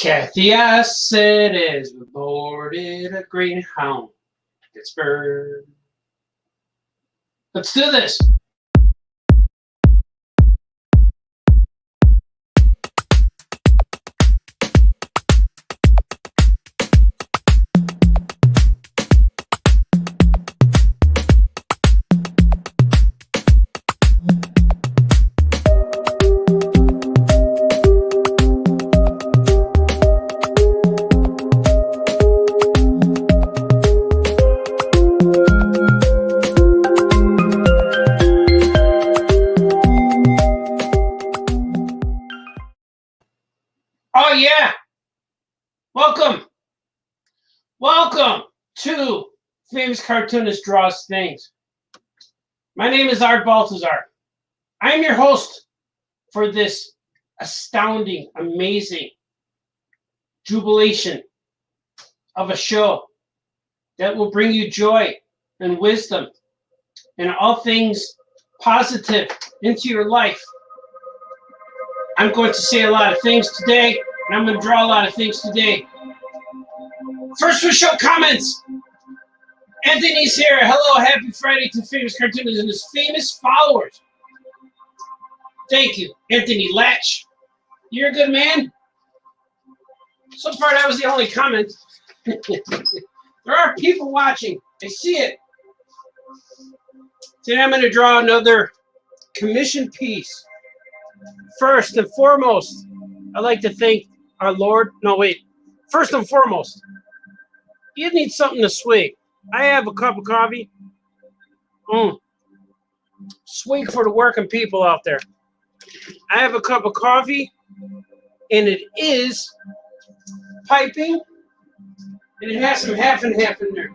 Kathy, I said as we boarded a greyhound, Pittsburgh. Let's do this. Oh, yeah. Welcome to Famous Cartoonist Draws Things. My name is Art Baltazar. I am your host for this astounding, amazing jubilation of a show that will bring you joy and wisdom and all things positive into your life. I'm going to say a lot of things today, and I'm going to draw a lot of things today. First, we'll show comments. Anthony's here. Hello, happy Friday to Famous Cartoonists and his famous followers. Thank you, Anthony Latch. You're a good man. So far, that was the only comment. There are people watching. I see it. Today, I'm going to draw another commission piece. First and foremost, I'd like to thank our Lord. No, wait. First and foremost, you need something to swig. I have a cup of coffee. Swig for the working people out there. I have a cup of coffee, and it is piping, and it has some half and half in there.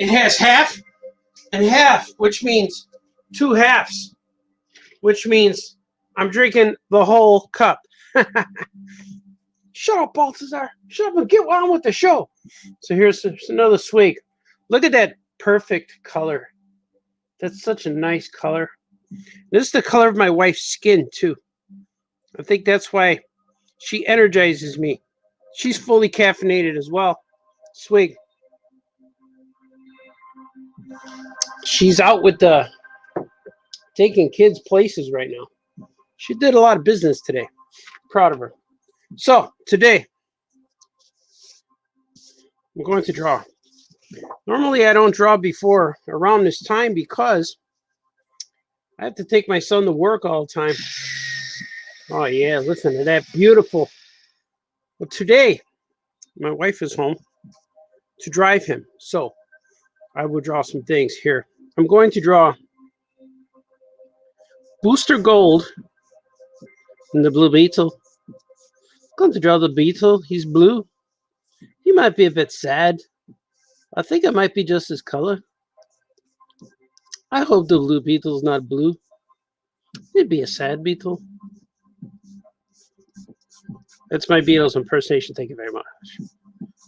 It has half and half, which means 2 halves, which means I'm drinking the whole cup. Shut up, Baltazar. Shut up and get on with the show. So here's another swig. Look at that perfect color. That's such a nice color. This is the color of my wife's skin, too. I think that's why she energizes me. She's fully caffeinated as well. Swig. She's out with the taking kids places right now. She did a lot of business today. Proud of her. So today I'm going to draw. Normally I don't draw before around this time because I have to take my son to work all the time. Oh yeah, listen to that. Beautiful. Well, today my wife is home to drive him. So I will draw some things here. I'm going to draw Booster Gold and the Blue Beetle. I'm going to draw the Beetle. He's blue. He might be a bit sad. I think it might be just his color. I hope the Blue Beetle's not blue. It'd be a sad Beetle. That's my Beatles impersonation. Thank you very much.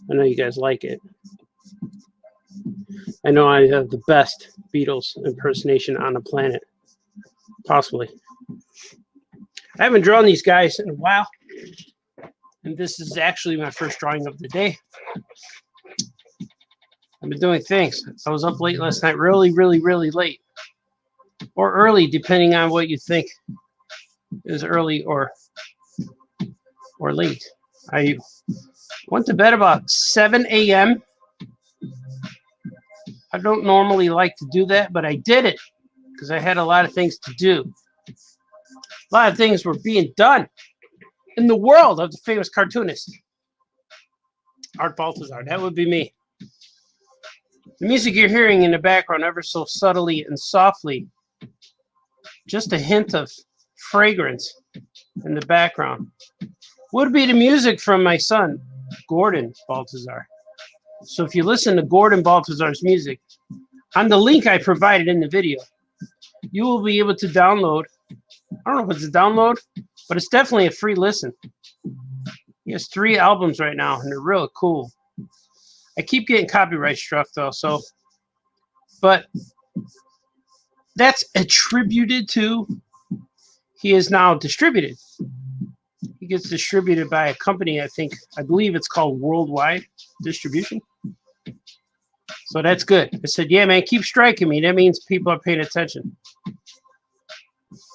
I know you guys like it. I know I have the best Beatles impersonation on the planet. Possibly. I haven't drawn these guys in a while. And this is actually my first drawing of the day. I've been doing things. I was up late last night. Really late. Or early, depending on what you think is early or late. I went to bed about 7 a.m. I don't normally like to do that, but I did it because I had a lot of things to do. A lot of things were being done in the world of the famous cartoonist. Art Baltazar, that would be me. The music you're hearing in the background ever so subtly and softly, just a hint of fragrance in the background, would be the music from my son, Gordon Baltazar. So if you listen to Gordon Baltazar's music, on the link I provided in the video, you will be able to download, I don't know if it's a download, but it's definitely a free listen. He has 3 albums right now, and they're real cool. I keep getting copyright struck, though, so, but that's attributed to he is now distributed. He gets distributed by a company, I believe it's called Worldwide Distribution. So that's good. I said, yeah, man, keep striking me. That means people are paying attention. I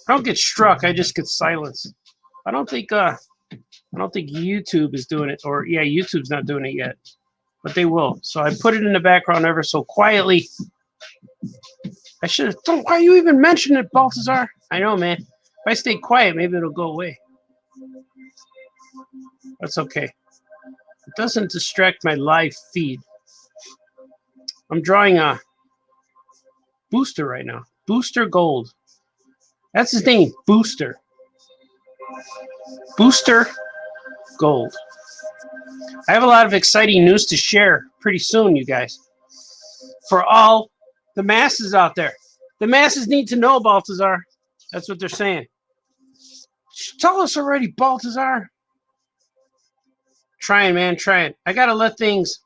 don't get struck. I just get silenced. I don't think YouTube is doing it, or yeah, YouTube's not doing it yet, but they will. So I put it in the background ever so quietly. I should have. Why are you even mentioning it, Baltazar? I know, man. If I stay quiet, maybe it'll go away. That's okay. It doesn't distract my live feed. I'm drawing a Booster right now. Booster Gold. That's his name, Booster. Booster Gold. I have a lot of exciting news to share pretty soon, you guys. For all the masses out there. The masses need to know, Baltazar. That's what they're saying. Tell us already, Baltazar. Trying, man, trying. I got to let things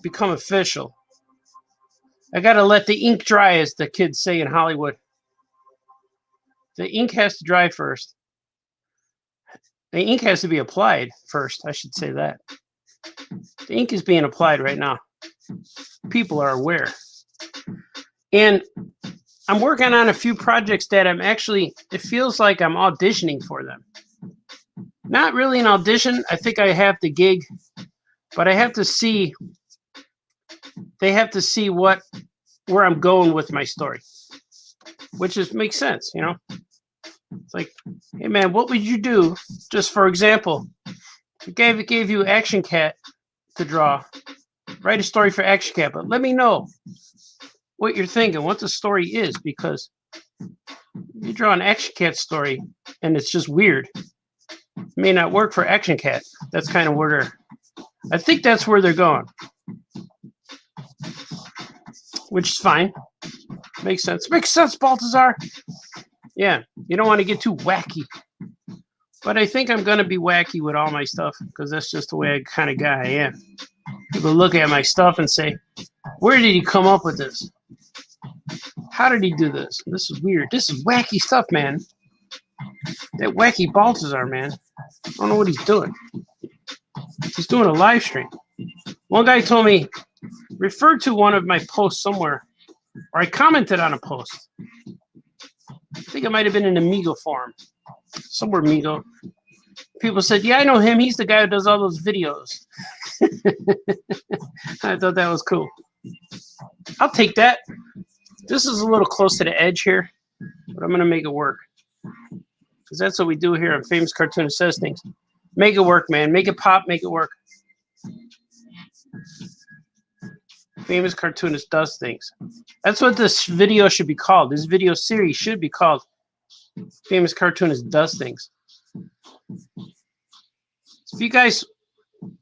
become official. I got to let the ink dry, as the kids say in Hollywood. The ink has to dry first. The ink has to be applied first. I should say that. The ink is being applied right now. People are aware. And I'm working on a few projects that it feels like I'm auditioning for them. Not really an audition. I think I have the gig, but I have to see. They have to see where I'm going with my story, which makes sense, you know. It's like, hey man, what would you do? Just for example, it gave you Action Cat to draw. Write a story for Action Cat, but let me know what you're thinking, what the story is, because you draw an Action Cat story and it's just weird. It may not work for Action Cat. That's kind of where I think that's where they're going. Which is fine. Makes sense. Makes sense, Baltazar. Yeah, you don't want to get too wacky. But I think I'm going to be wacky with all my stuff because that's just the way I kind of guy I am. People look at my stuff and say, where did he come up with this? How did he do this? This is weird. This is wacky stuff, man. That wacky Baltazar, man. I don't know what he's doing. He's doing a live stream. One guy told me, referred to one of my posts somewhere, or I commented on a post. I think it might have been in the Migo forum. Somewhere Migo. People said, yeah, I know him. He's the guy who does all those videos. I thought that was cool. I'll take that. This is a little close to the edge here, but I'm going to make it work. Because that's what we do here on Famous Cartoonist Says Things. Make it work, man. Make it pop, make it work. Famous Cartoonist Does Things. That's what this video should be called. This video series should be called Famous Cartoonist Does Things. So if you guys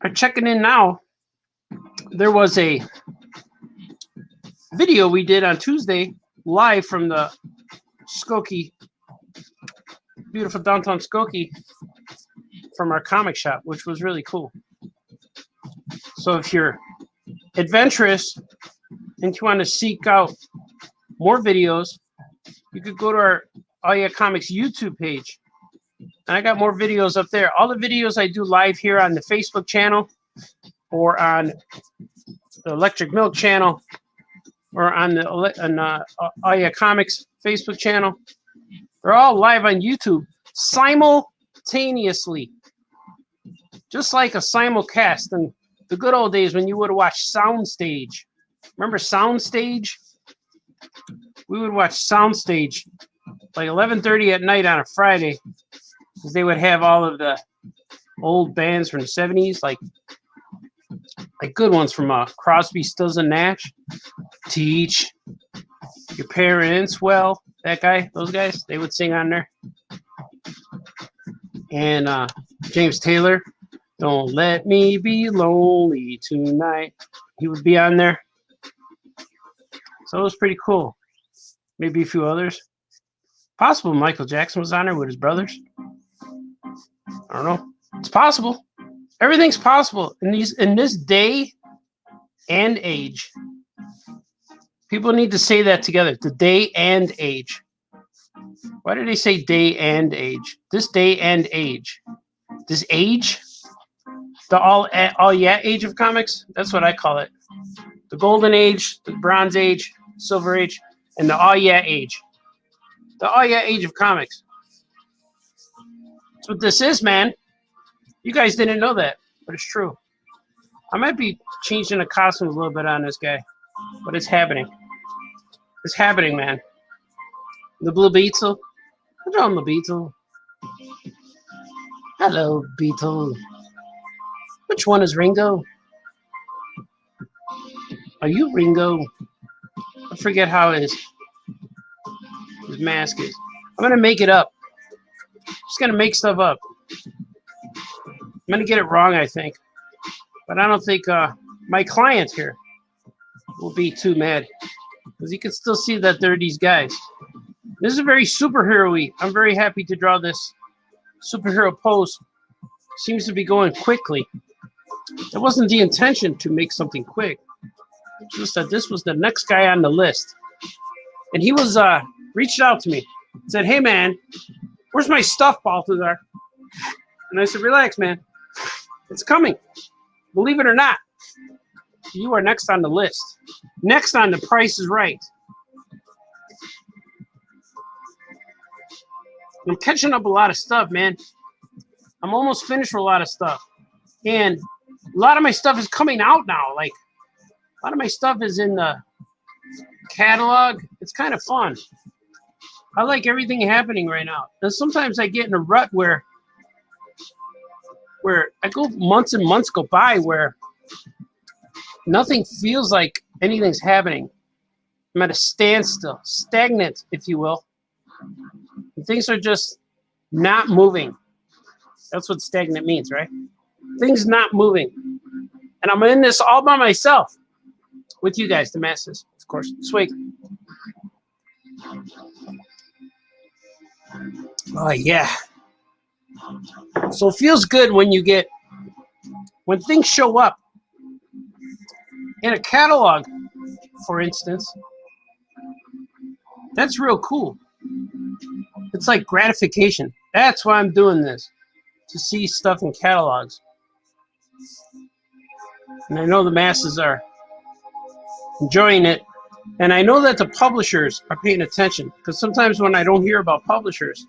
are checking in now, there was a video we did on Tuesday live from the Skokie, beautiful downtown Skokie, from our comic shop, which was really cool. So if you're adventurous and you want to seek out more videos, you could go to our All Yeah Comics YouTube page. And I got more videos up there. All the videos I do live here on the Facebook channel or on the Electric Milk channel or on the All Yeah Comics Facebook channel, they're all live on YouTube simultaneously. Just like a simulcast in the good old days when you would watch Soundstage. Remember Soundstage? We would watch Soundstage like 11:30 at night on a Friday because they would have all of the old bands from the 70s, like good ones from Crosby, Stills, and Nash. Teach Your Parents Well. That guy, those guys, they would sing on there. And James Taylor, Don't Let Me Be Lonely Tonight. He would be on there. So it was pretty cool. Maybe a few others. Possible Michael Jackson was on there with his brothers. I don't know. It's possible. Everything's possible in this day and age. People need to say that together. The day and age. Why did they say day and age? This day and age. This age? The all yeah age of comics? That's what I call it. The golden age, the bronze age, silver age, and the all yeah age. The all yeah age of comics. That's what this is, man. You guys didn't know that, but it's true. I might be changing the costumes a little bit on this guy, but it's happening. It's happening, man. The Blue Beetle. Hello, the Beetle. Hello, Beetle. Which one is Ringo? Are you Ringo? I forget how his mask is. I'm gonna make it up. Just gonna make stuff up. I'm gonna get it wrong, I think. But I don't think my client here will be too mad. Because you can still see that there are these guys. This is a very superhero-y. I'm very happy to draw this superhero pose. Seems to be going quickly. It wasn't the intention to make something quick. Just that this was the next guy on the list. And he was reached out to me. Said, hey man, where's my stuff, Balthazar? And I said, relax, man. It's coming. Believe it or not, you are next on the list. Next on The Price is Right. I'm catching up a lot of stuff, man. I'm almost finished with a lot of stuff. And a lot of my stuff is coming out now. Like, a lot of my stuff is in the catalog. It's kind of fun. I like everything happening right now. And sometimes I get in a rut where I go months and months go by where nothing feels like anything's happening. I'm at a standstill, stagnant, if you will. And things are just not moving. That's what stagnant means, right? Things not moving. And I'm in this all by myself with you guys, the masses, of course. Sweet. Oh, yeah. So it feels good when when things show up in a catalog, for instance. That's real cool. It's like gratification. That's why I'm doing this, to see stuff in catalogs. And I know the masses are enjoying it. And I know that the publishers are paying attention, because sometimes when I don't hear about publishers,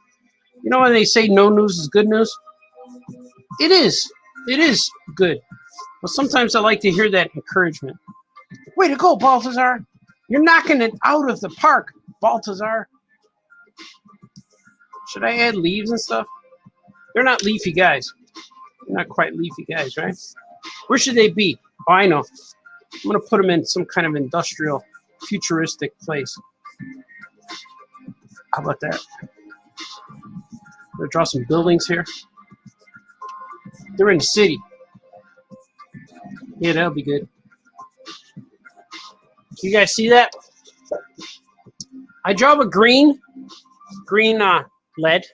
you know when they say no news is good news? It is. It is good. But sometimes I like to hear that encouragement. Way to go, Balthazar. You're knocking it out of the park, Balthazar. Should I add leaves and stuff? They're not leafy guys. They're not quite leafy guys, right? Where should they be? Oh, I know. I'm going to put them in some kind of industrial, futuristic place. How about that? I'm going to draw some buildings here. They're in the city. Yeah, that'll be good. You guys see that? I draw a green lead.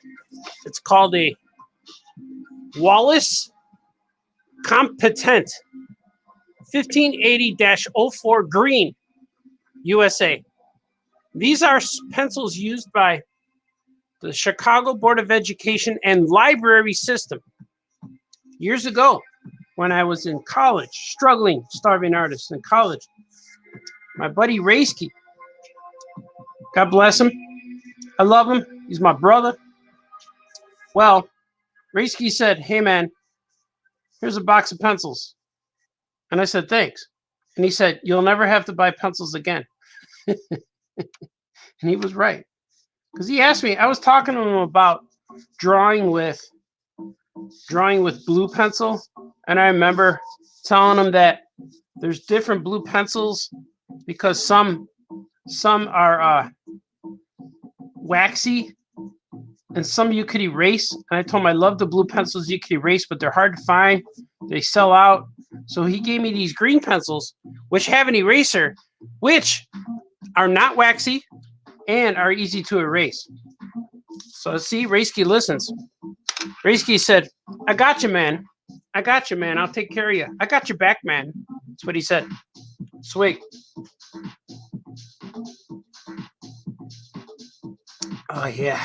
It's called a Wallace Competent 1580-04 green, USA. These are pencils used by the Chicago Board of Education and Library System. Years ago, when I was in college, struggling, starving artist in college, my buddy Raisky, God bless him, I love him, he's my brother. Well, Raisky said, hey man, here's a box of pencils. And I said, thanks. And he said, you'll never have to buy pencils again. And he was right. Because he asked me, I was talking to him about drawing with blue pencil. And I remember telling him that there's different blue pencils because some are waxy and some you could erase. And I told him I love the blue pencils you could erase, but they're hard to find. They sell out. So he gave me these green pencils, which have an eraser, which are not waxy and are easy to erase. So see, Raisky listens. Raisky said, I got you, man. I got you, man. I'll take care of you. I got your back, man. That's what he said. Sweet. Oh yeah.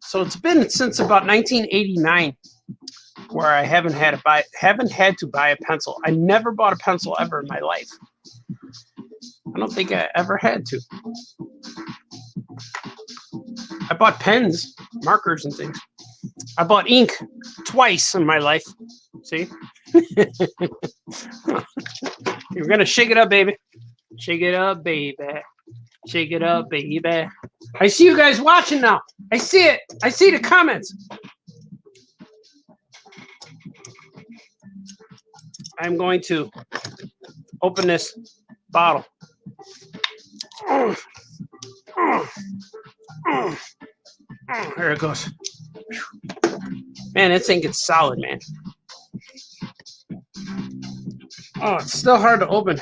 So it's been since about 1989 where I haven't had to buy a pencil. I never bought a pencil ever in my life. I don't think I ever had to. I bought pens, markers, and things. I bought ink twice in my life. See? You're gonna shake it up, baby. Shake it up, baby. Shake it up, baby. I see you guys watching now. I see it. I see the comments. I'm going to open this bottle. There it goes. Man, this thing gets solid, man. Oh, it's still hard to open.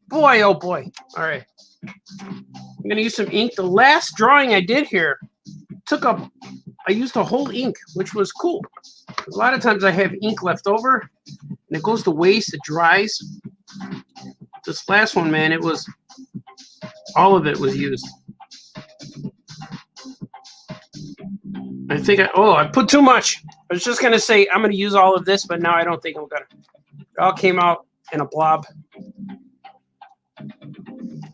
Boy, oh boy. All right. I'm going to use some ink. The last drawing I did here I used a whole ink, which was cool. A lot of times I have ink left over, and it goes to waste, it dries. This last one, man, all of it was used. I think I put too much. I was just going to say I'm going to use all of this, but now I don't think I'm going to. It all came out in a blob.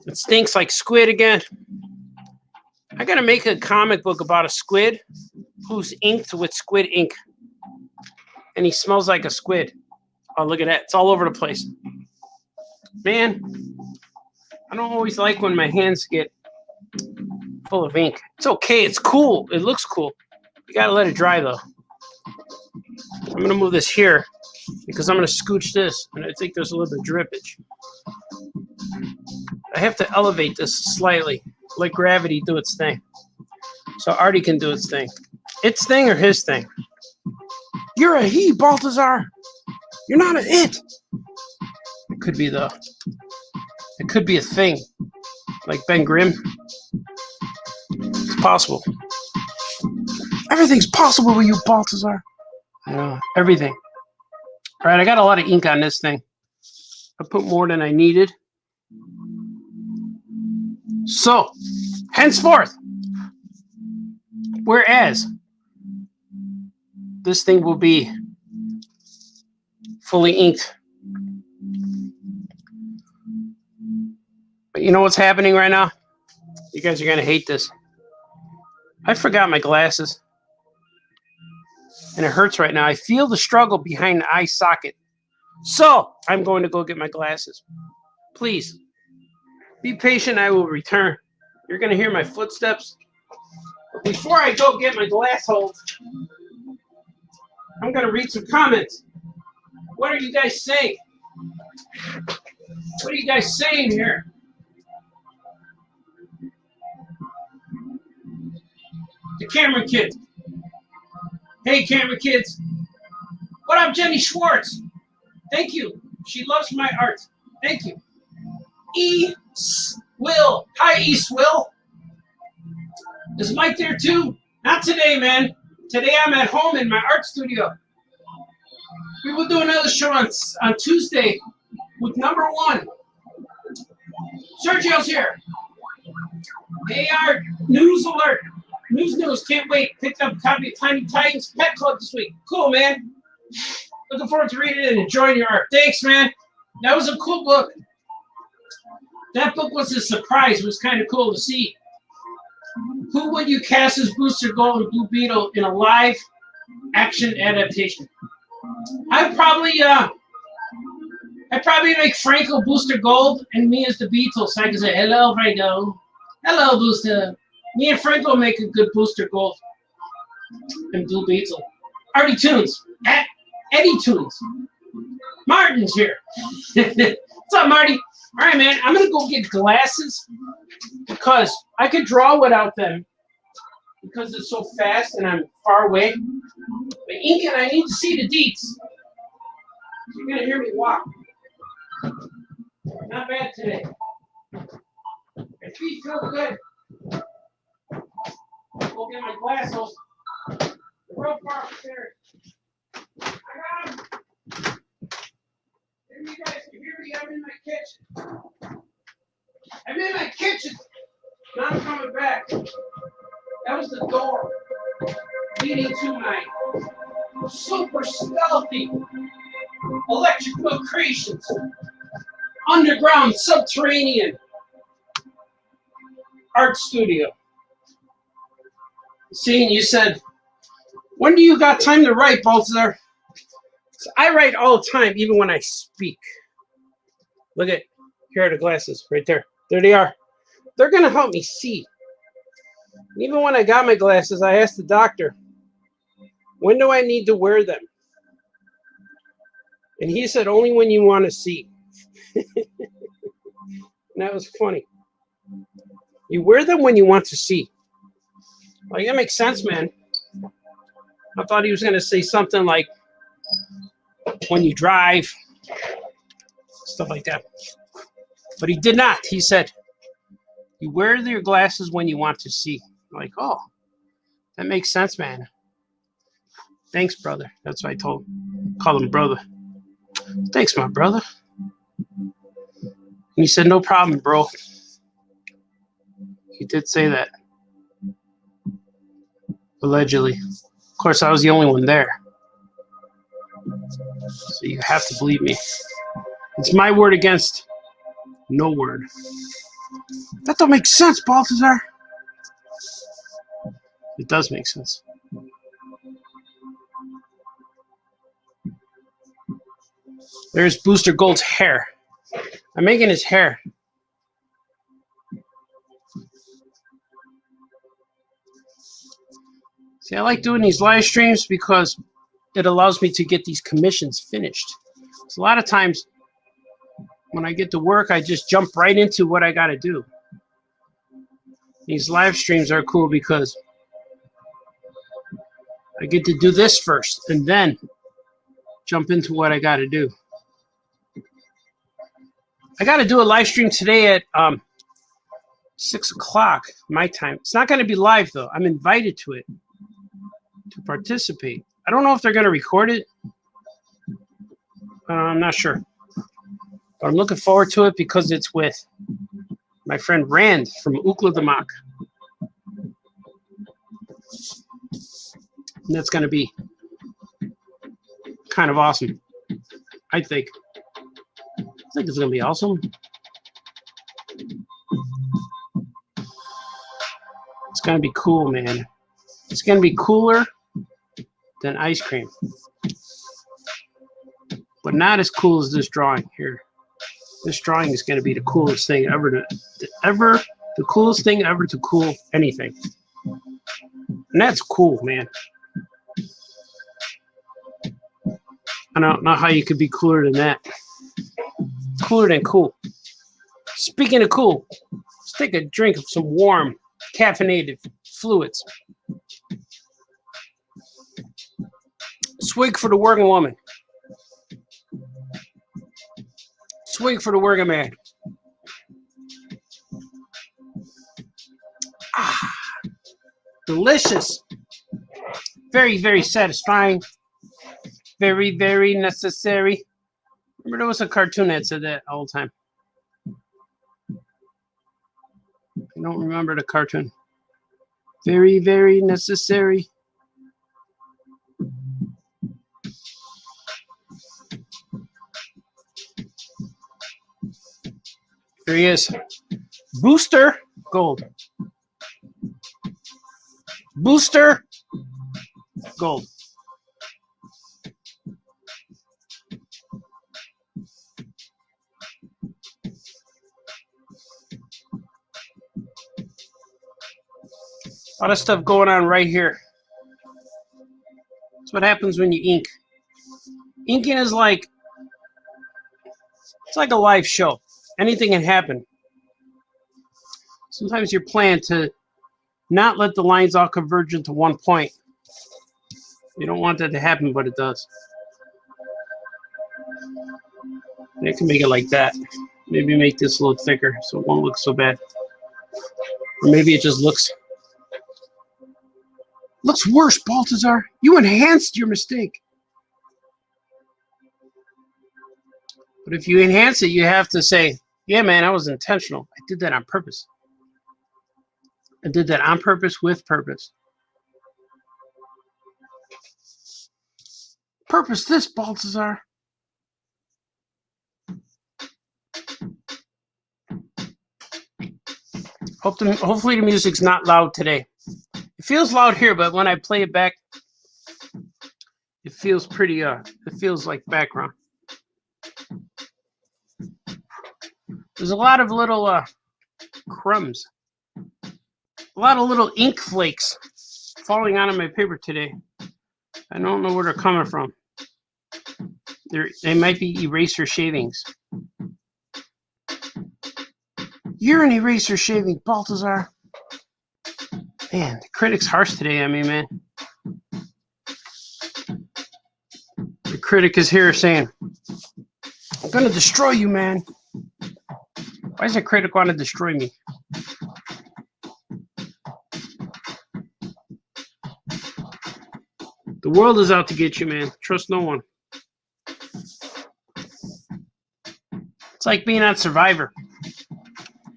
It stinks like squid again. I got to make a comic book about a squid who's inked with squid ink. And he smells like a squid. Oh, look at that. It's all over the place. Man, I don't always like when my hands get full of ink. It's okay. It's cool. It looks cool. You got to let it dry, though. I'm going to move this here because I'm going to scooch this. And I think there's a little bit of drippage. I have to elevate this slightly. Let gravity do its thing. So Artie can do its thing. Its thing or his thing? You're a he, Balthazar. You're not an it. It could be a thing. Like Ben Grimm. It's possible. Everything's possible with you, Balthazar. Yeah, everything. All right, I got a lot of ink on this thing. I put more than I needed. So, henceforth, whereas this thing will be fully inked. But you know what's happening right now? You guys are going to hate this. I forgot my glasses. And it hurts right now. I feel the struggle behind the eye socket. So, I'm going to go get my glasses. Please, be patient. I will return. You're going to hear my footsteps. But before I go get my glass holds, I'm going to read some comments. What are you guys saying? What are you guys saying here? The camera kids. Hey, camera kids. What up, Jenny Schwartz? Thank you. She loves my art. Thank you. Will. Hi, East Will. Is Mike there too? Not today, man. Today I'm at home in my art studio. We will do another show on Tuesday with number 1. Sergio's here. AR News Alert. News. Can't wait. Picked up a copy of Tiny Titans Pet Club this week. Cool, man. Looking forward to reading it and enjoying your art. Thanks, man. That was a cool book. That book was a surprise. It was kind of cool to see. Who would you cast as Booster Gold and Blue Beetle in a live action adaptation? I'd probably make Franco Booster Gold and me as the Beetle, so I can say, hello, Franco. Hello, Booster. Me and Franco make a good Booster Gold and Blue Beetle. Artie Tunes. At Eddie Tunes. Martin's here. What's up, Marty? All right, man. I'm going to go get glasses because I could draw without them because it's so fast and I'm far away. But inking, I need to see the deets. You're going to hear me walk. Not bad today. My feet feel good. Go get my glasses. The real far upstairs. I got them. Maybe you guys can hear me. I'm in my kitchen. I'm in my kitchen. Now I'm coming back. That was the door leading to my super stealthy electrical creations. Underground, subterranean art studio. Seeing you said, when do you got time to write, Balthazar? I write all the time, even when I speak. Look at, here are the glasses, right there. There they are. They're going to help me see. Even when I got my glasses, I asked the doctor, when do I need to wear them? And he said, only when you want to see. And that was funny. You wear them when you want to see. Like, that makes sense, man. I thought he was going to say something like, when you drive, stuff like that. But he did not. He said, you wear your glasses when you want to see. I'm like, oh, that makes sense, man. Thanks, brother. That's what I told him. Call him brother. Thanks, my brother. And he said, no problem, bro. He did say that. Allegedly. Of course, I was the only one there. So you have to believe me. It's my word against no word. That don't make sense, Balthazar. It does make sense. There's Booster Gold's hair. I'm making his hair. See, I like doing these live streams because it allows me to get these commissions finished. So a lot of times when I get to work, I just jump right into what I got to do. These live streams are cool because I get to do this first and then jump into what I got to do. I got to do a live stream today at 6 o'clock my time. It's not going to be live, though. I'm invited to it to participate. I don't know if they're going to record it. I'm not sure. But I'm looking forward to it because it's with my friend Rand from Ookla de Mak. And that's going to be kind of awesome, I think. I think it's going to be awesome. It's going to be cool, man. It's going to be cooler than ice cream. But not as cool as this drawing here. This drawing is going to be the coolest thing ever the coolest thing ever to cool anything. And that's cool, man. I don't know how you could be cooler than that. Cooler than cool. Speaking of cool, let's take a drink of some warm, caffeinated fluids. Swig for the working woman. Swig for the working man. Ah, delicious. Very, very satisfying. Very, very necessary. Remember there was a cartoon that said that all the time. I don't remember the cartoon. Very, very necessary. Here he is. Booster Gold. Booster Gold. A lot of stuff going on right here. That's what happens when you ink. Inking is like, it's like a live show. Anything can happen. Sometimes you're planned to not let the lines all converge into one point. You don't want that to happen, but it does. You can make it like that. Maybe make this a little thicker so it won't look so bad. Or maybe it just looks worse, Balthazar. You enhanced your mistake. But if you enhance it, you have to say, yeah, man, I was intentional. I did that on purpose. I did that on purpose, with purpose. Purpose this, Baltazar. Hopefully the music's not loud today. It feels loud here, but when I play it back, it feels pretty, it feels like background. There's a lot of little crumbs. A lot of little ink flakes falling out of my paper today. I don't know where they're coming from. They might be eraser shavings. You're an eraser shaving, Baltazar. Man, the critic's harsh today on me, man. The critic is here saying, I'm gonna destroy you, man. Why does a critic want to destroy me? The world is out to get you, man. Trust no one. It's like being on Survivor.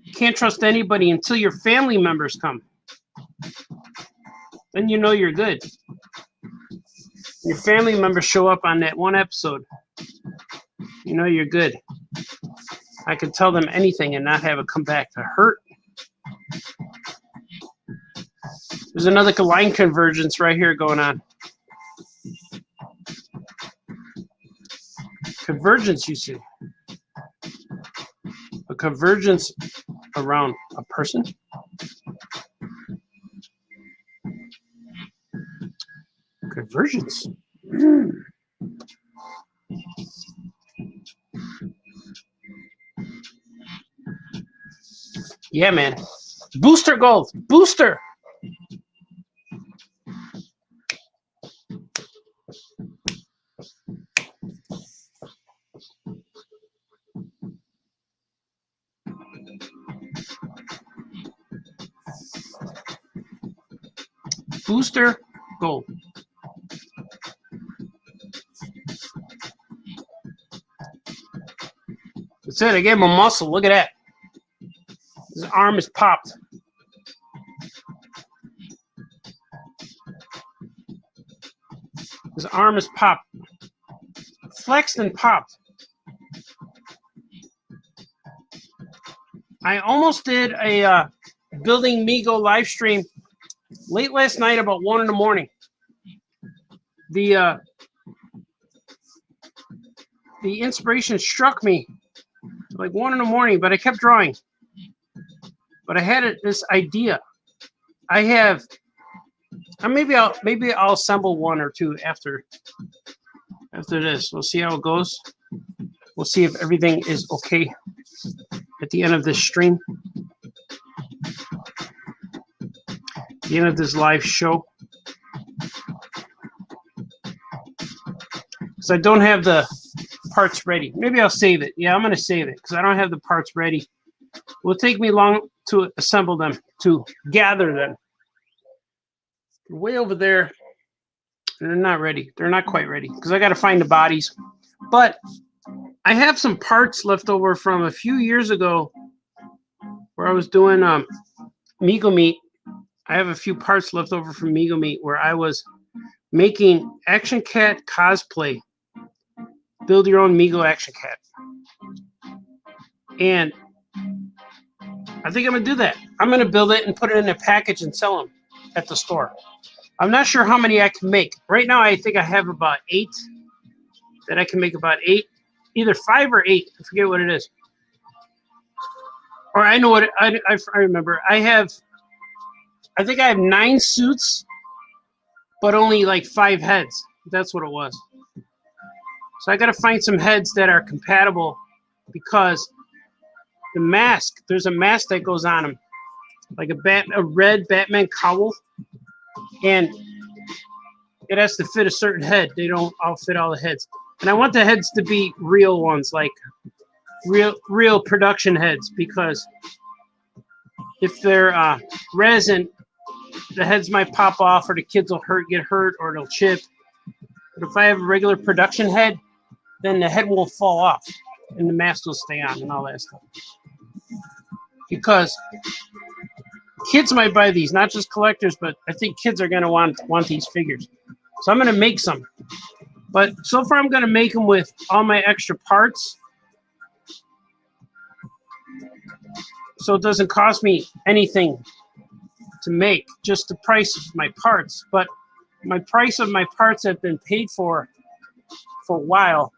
You can't trust anybody until your family members come. Then you know you're good. Your family members show up on that one episode. You know you're good. I can tell them anything and not have it come back to hurt. There's another line convergence right here going on. Convergence, you see. A convergence around a person. Convergence. Yeah, man. Booster gold. Booster. Booster gold. That's it. I gave him a muscle. Look at that. His arm is popped. His arm is popped. Flexed and popped. I almost did a Building Mego live stream late last night, about 1 in the morning. The inspiration struck me like 1 in the morning, but I kept drawing. But I had this idea. Maybe I'll assemble 1 or 2 after this. We'll see how it goes. We'll see if everything is okay at the end of this stream. At the end of this live show. Because I don't have the parts ready. Maybe I'll save it. Yeah, I'm going to save it because I don't have the parts ready. It will take me long to assemble them, to gather them. They're way over there. They're not ready. They're not quite ready because I got to find the bodies. But I have some parts left over from a few years ago where I was doing Mego Meet. I have a few parts left over from Mego Meet where I was making Action Cat cosplay. Build your own Mego Action Cat. And I think I'm going to do that. I'm going to build it and put it in a package and sell them at the store. I'm not sure how many I can make. Right now, I think I have about 8 that I can make about 8. Either 5 or 8. I forget what it is. Or I know what I remember. I think I have 9 suits, but only like 5 heads. That's what it was. So I got to find some heads that are compatible because the mask, there's a mask that goes on them, like a red Batman cowl, and it has to fit a certain head. They don't all fit all the heads. And I want the heads to be real ones, like real production heads, because if they're resin, the heads might pop off, or the kids will get hurt, or they'll chip. But if I have a regular production head, then the head won't fall off, and the mask will stay on, and all that stuff. Because kids might buy these, not just collectors, but I think kids are gonna want these figures. So I'm gonna make some. But so far I'm gonna make them with all my extra parts. So it doesn't cost me anything to make, just the price of my parts. But my price of my parts have been paid for a while.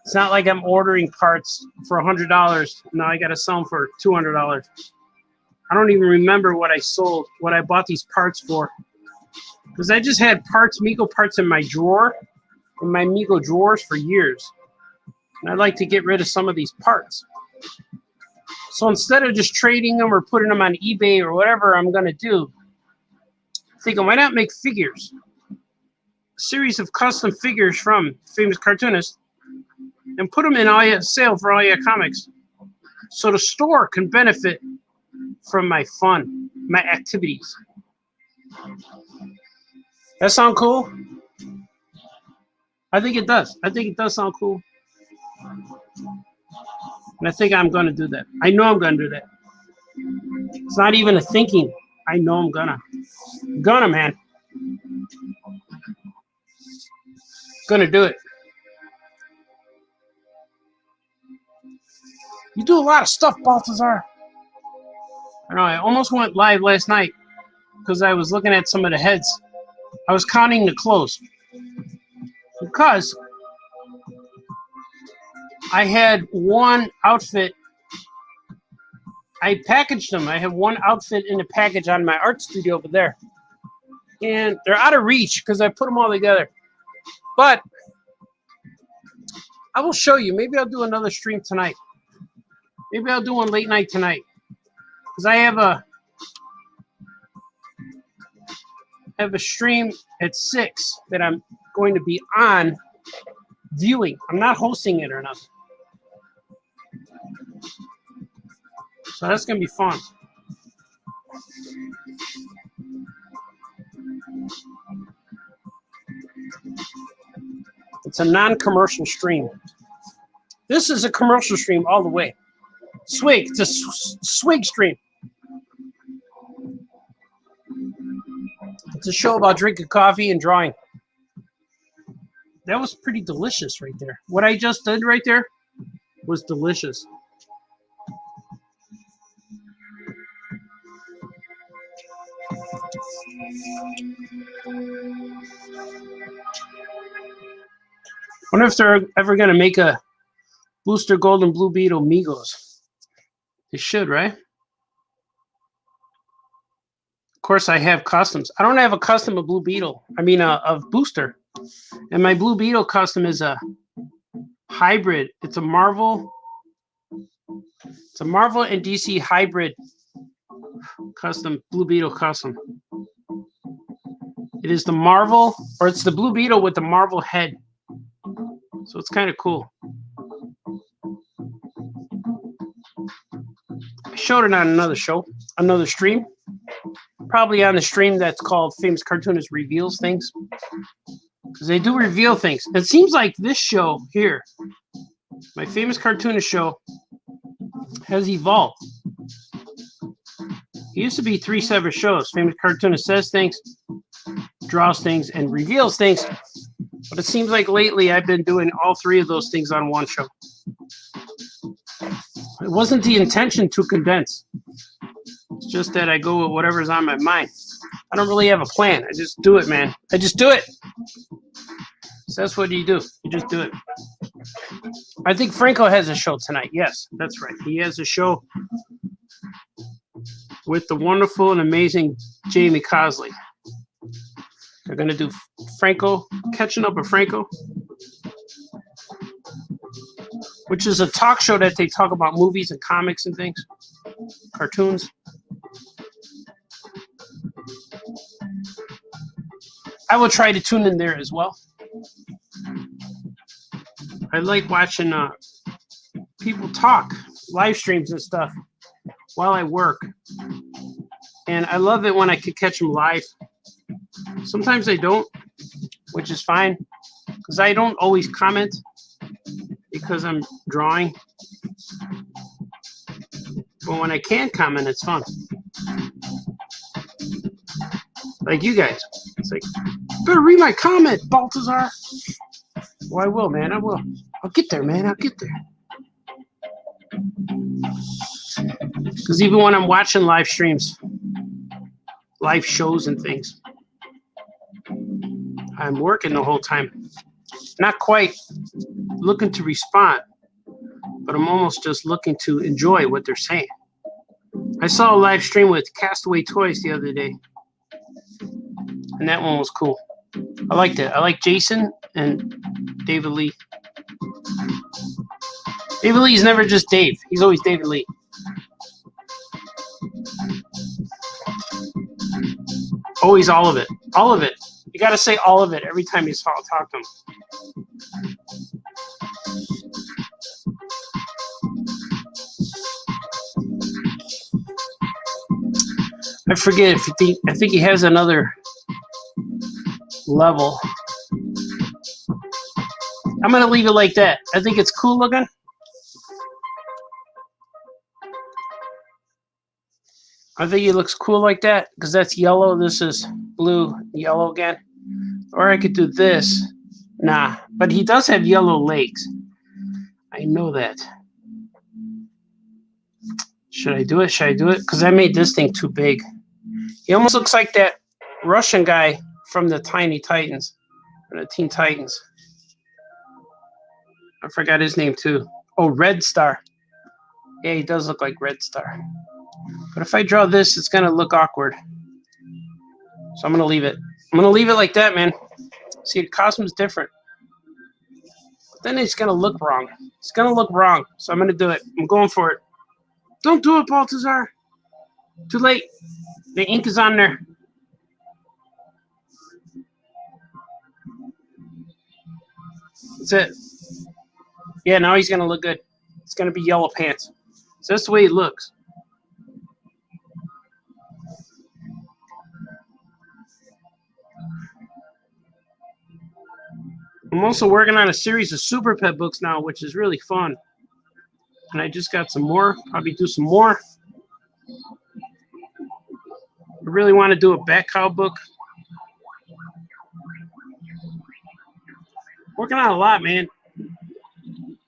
It's not like I'm ordering parts for $100. Now I gotta sell them for $200. I don't even remember what I bought these parts for. Because I just had parts, Mego parts in my drawer, in my Mego drawers for years. And I'd like to get rid of some of these parts. So instead of just trading them or putting them on eBay or whatever I'm going to do, I'm thinking, why not make figures? A series of custom figures from Famous Cartoonist and put them in all your sale for all your comics. So the store can benefit from my fun, my activities. That sound cool? I think it does. I think it does sound cool. And I think I'm going to do that. I know I'm going to do that. It's not even a thinking. I know I'm gonna. Gonna, man. Gonna do it. You do a lot of stuff, Baltazar. I know, I almost went live last night because I was looking at some of the heads. I was counting the clothes. Because I had one outfit. I packaged them. I have one outfit in a package on my art studio over there. And they're out of reach because I put them all together. But I will show you. Maybe I'll do another stream tonight. Maybe I'll do one late night tonight. Because I have a stream at 6 that I'm going to be on viewing. I'm not hosting it or nothing. So that's going to be fun. It's a non-commercial stream. This is a commercial stream all the way. Swig. It's a swig stream. It's a show about drinking coffee and drawing. That was pretty delicious right there. What I just did right there was delicious. Wonder if they're ever going to make a Booster Gold and Blue Beetle Migos. They should, right? Of course, I have customs. I don't have a custom of Blue Beetle. I mean, of Booster. And my Blue Beetle custom is a hybrid. It's a Marvel. It's a Marvel and DC hybrid custom, Blue Beetle custom. It is the Marvel, or it's the Blue Beetle with the Marvel head. So it's kind of cool. I showed it on another show, another stream. Probably on the stream that's called Famous Cartoonist Reveals Things. Because they do reveal things. It seems like this show here, my Famous Cartoonist show, has evolved. It used to be 3 separate shows. Famous Cartoonist says things, draws things, and reveals things. But it seems like lately I've been doing all 3 of those things on one show. It wasn't the intention to condense. It's just that I go with whatever's on my mind. I don't really have a plan. I just do it, man. I just do it. So that's what you do. You just do it. I think Franco has a show tonight. Yes, that's right. He has a show with the wonderful and amazing Jamie Cosley. They're going to do Franco, Catching Up with Franco, which is a talk show that they talk about movies and comics and things, cartoons. I will try to tune in there as well. I like watching people talk, live streams and stuff while I work. And I love it when I can catch them live. Sometimes I don't, which is fine, because I don't always comment because I'm drawing. But when I can comment, it's fun. Like you guys. It's like, better read my comment, Baltazar. Well, I will, man. I will. I'll get there, man. I'll get there. Because even when I'm watching live streams, live shows and things, I'm working the whole time. Not quite looking to respond, but I'm almost just looking to enjoy what they're saying. I saw a live stream with Castaway Toys the other day, and that one was cool. I liked it. I like Jason and David Lee. David Lee's never just Dave. He's always David Lee. Always all of it. All of it. You got to say all of it every time you talk to him. I forget if I think he has another level. I'm going to leave it like that. I think it's cool looking. I think it looks cool like that because that's yellow. This is blue, yellow again. Or I could do this. Nah, but he does have yellow legs. I know that. Should I do it? Should I do it? Because I made this thing too big. He almost looks like that Russian guy from the Tiny Titans, or the Teen Titans. I forgot his name too. Oh, Red Star. Yeah, he does look like Red Star. But if I draw this, it's going to look awkward. So I'm going to leave it. I'm going to leave it like that, man. See, the costume's different. But then it's going to look wrong. It's going to look wrong. So I'm going to do it. I'm going for it. Don't do it, Baltazar. Too late. The ink is on there. That's it. Yeah, now he's going to look good. It's going to be yellow pants. So that's the way it looks. I'm also working on a series of Super Pet books now, which is really fun. And I just got some more. Probably do some more. I really want to do a Bat Cow book. Working on a lot, man.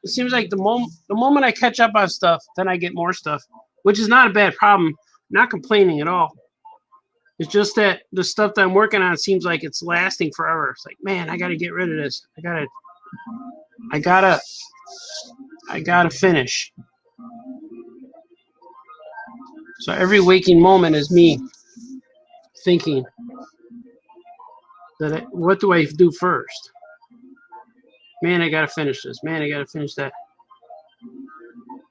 It seems like the moment I catch up on stuff, then I get more stuff, which is not a bad problem. I'm not complaining at all. It's just that the stuff that I'm working on seems like it's lasting forever. It's like, man, I got to get rid of this. I gotta finish. So every waking moment is me thinking that what do I do first? Man, I gotta finish this. Man, I gotta finish that.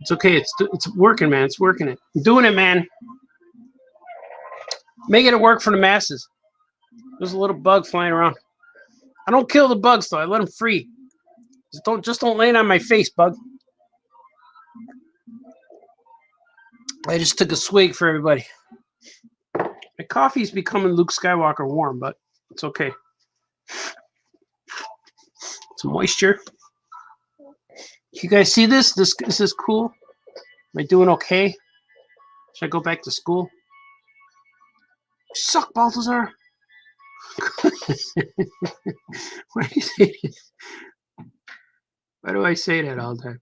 It's okay. It's working, man. It's working. I'm doing it, man. Making it work for the masses. There's a little bug flying around. I don't kill the bugs though. I let them free. Just don't land on my face, bug. I just took a swig for everybody. My coffee's becoming Luke Skywalker warm, but it's okay. Some moisture. You guys see this? This is cool. Am I doing okay? Should I go back to school? You suck, Baltazar. Why do I say that all the time?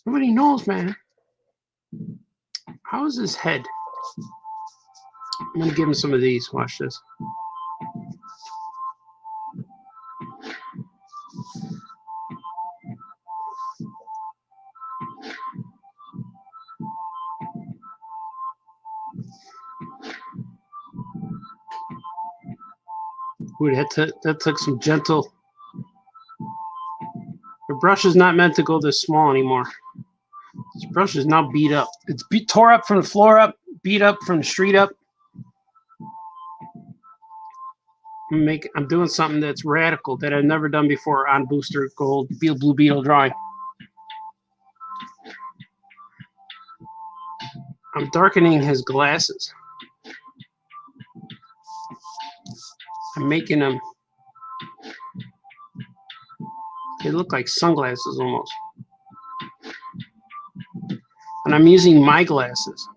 Nobody knows, man. How is his head? I'm going to give him some of these. Watch this. Ooh, that took some gentle. The brush is not meant to go this small anymore. This brush is now beat up. It's tore up from the floor up, beat up from the street up. I'm doing something that's radical that I've never done before on Booster Gold Blue Beetle drawing. I'm darkening his glasses. I'm making them. They look like sunglasses almost. And I'm using my glasses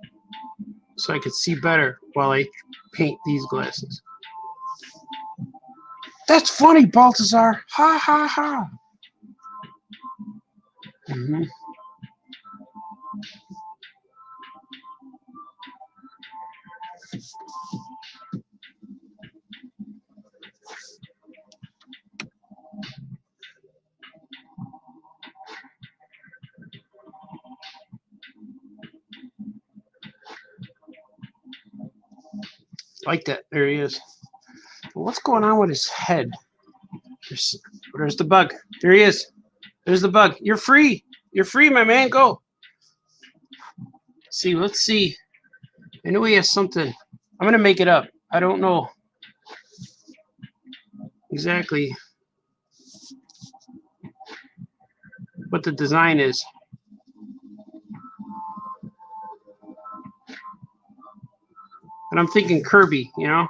so I could see better while I paint these glasses. That's funny, Balthazar. Ha ha ha. Mm-hmm. Like that. There he is. What's going on with his head? There's the bug. There he is. There's the bug. You're free. You're free, my man. Go. See, let's see. I know he has something. I'm going to make it up. I don't know exactly what the design is. And I'm thinking Kirby, you know?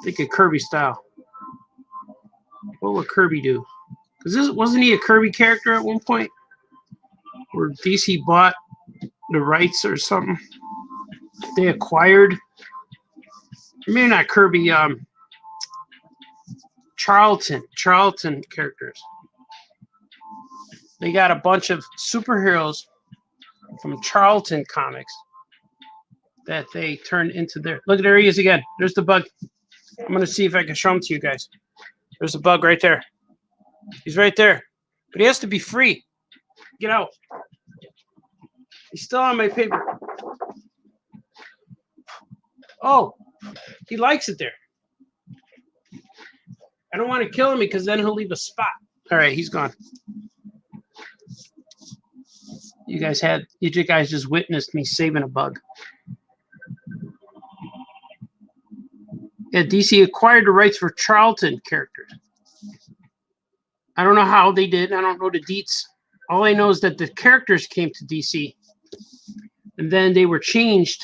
Thinking Kirby style. What would Kirby do? Because this wasn't he a Kirby character at one point? Where DC bought the rights or something? They acquired. Maybe not Kirby, Charlton characters. They got a bunch of superheroes from Charlton Comics that they turned into their. Look, there he is again. There's the bug. I'm gonna see if I can show him to you guys. There's the bug right there. He's right there, but he has to be free. Get out. He's still on my paper. Oh, he likes it there. I don't want to kill him because then he'll leave a spot. All right, he's gone. You guys just witnessed me saving a bug. Yeah, DC acquired the rights for Charlton characters. I don't know how they did. I don't know the deets. All I know is that the characters came to DC. And then they were changed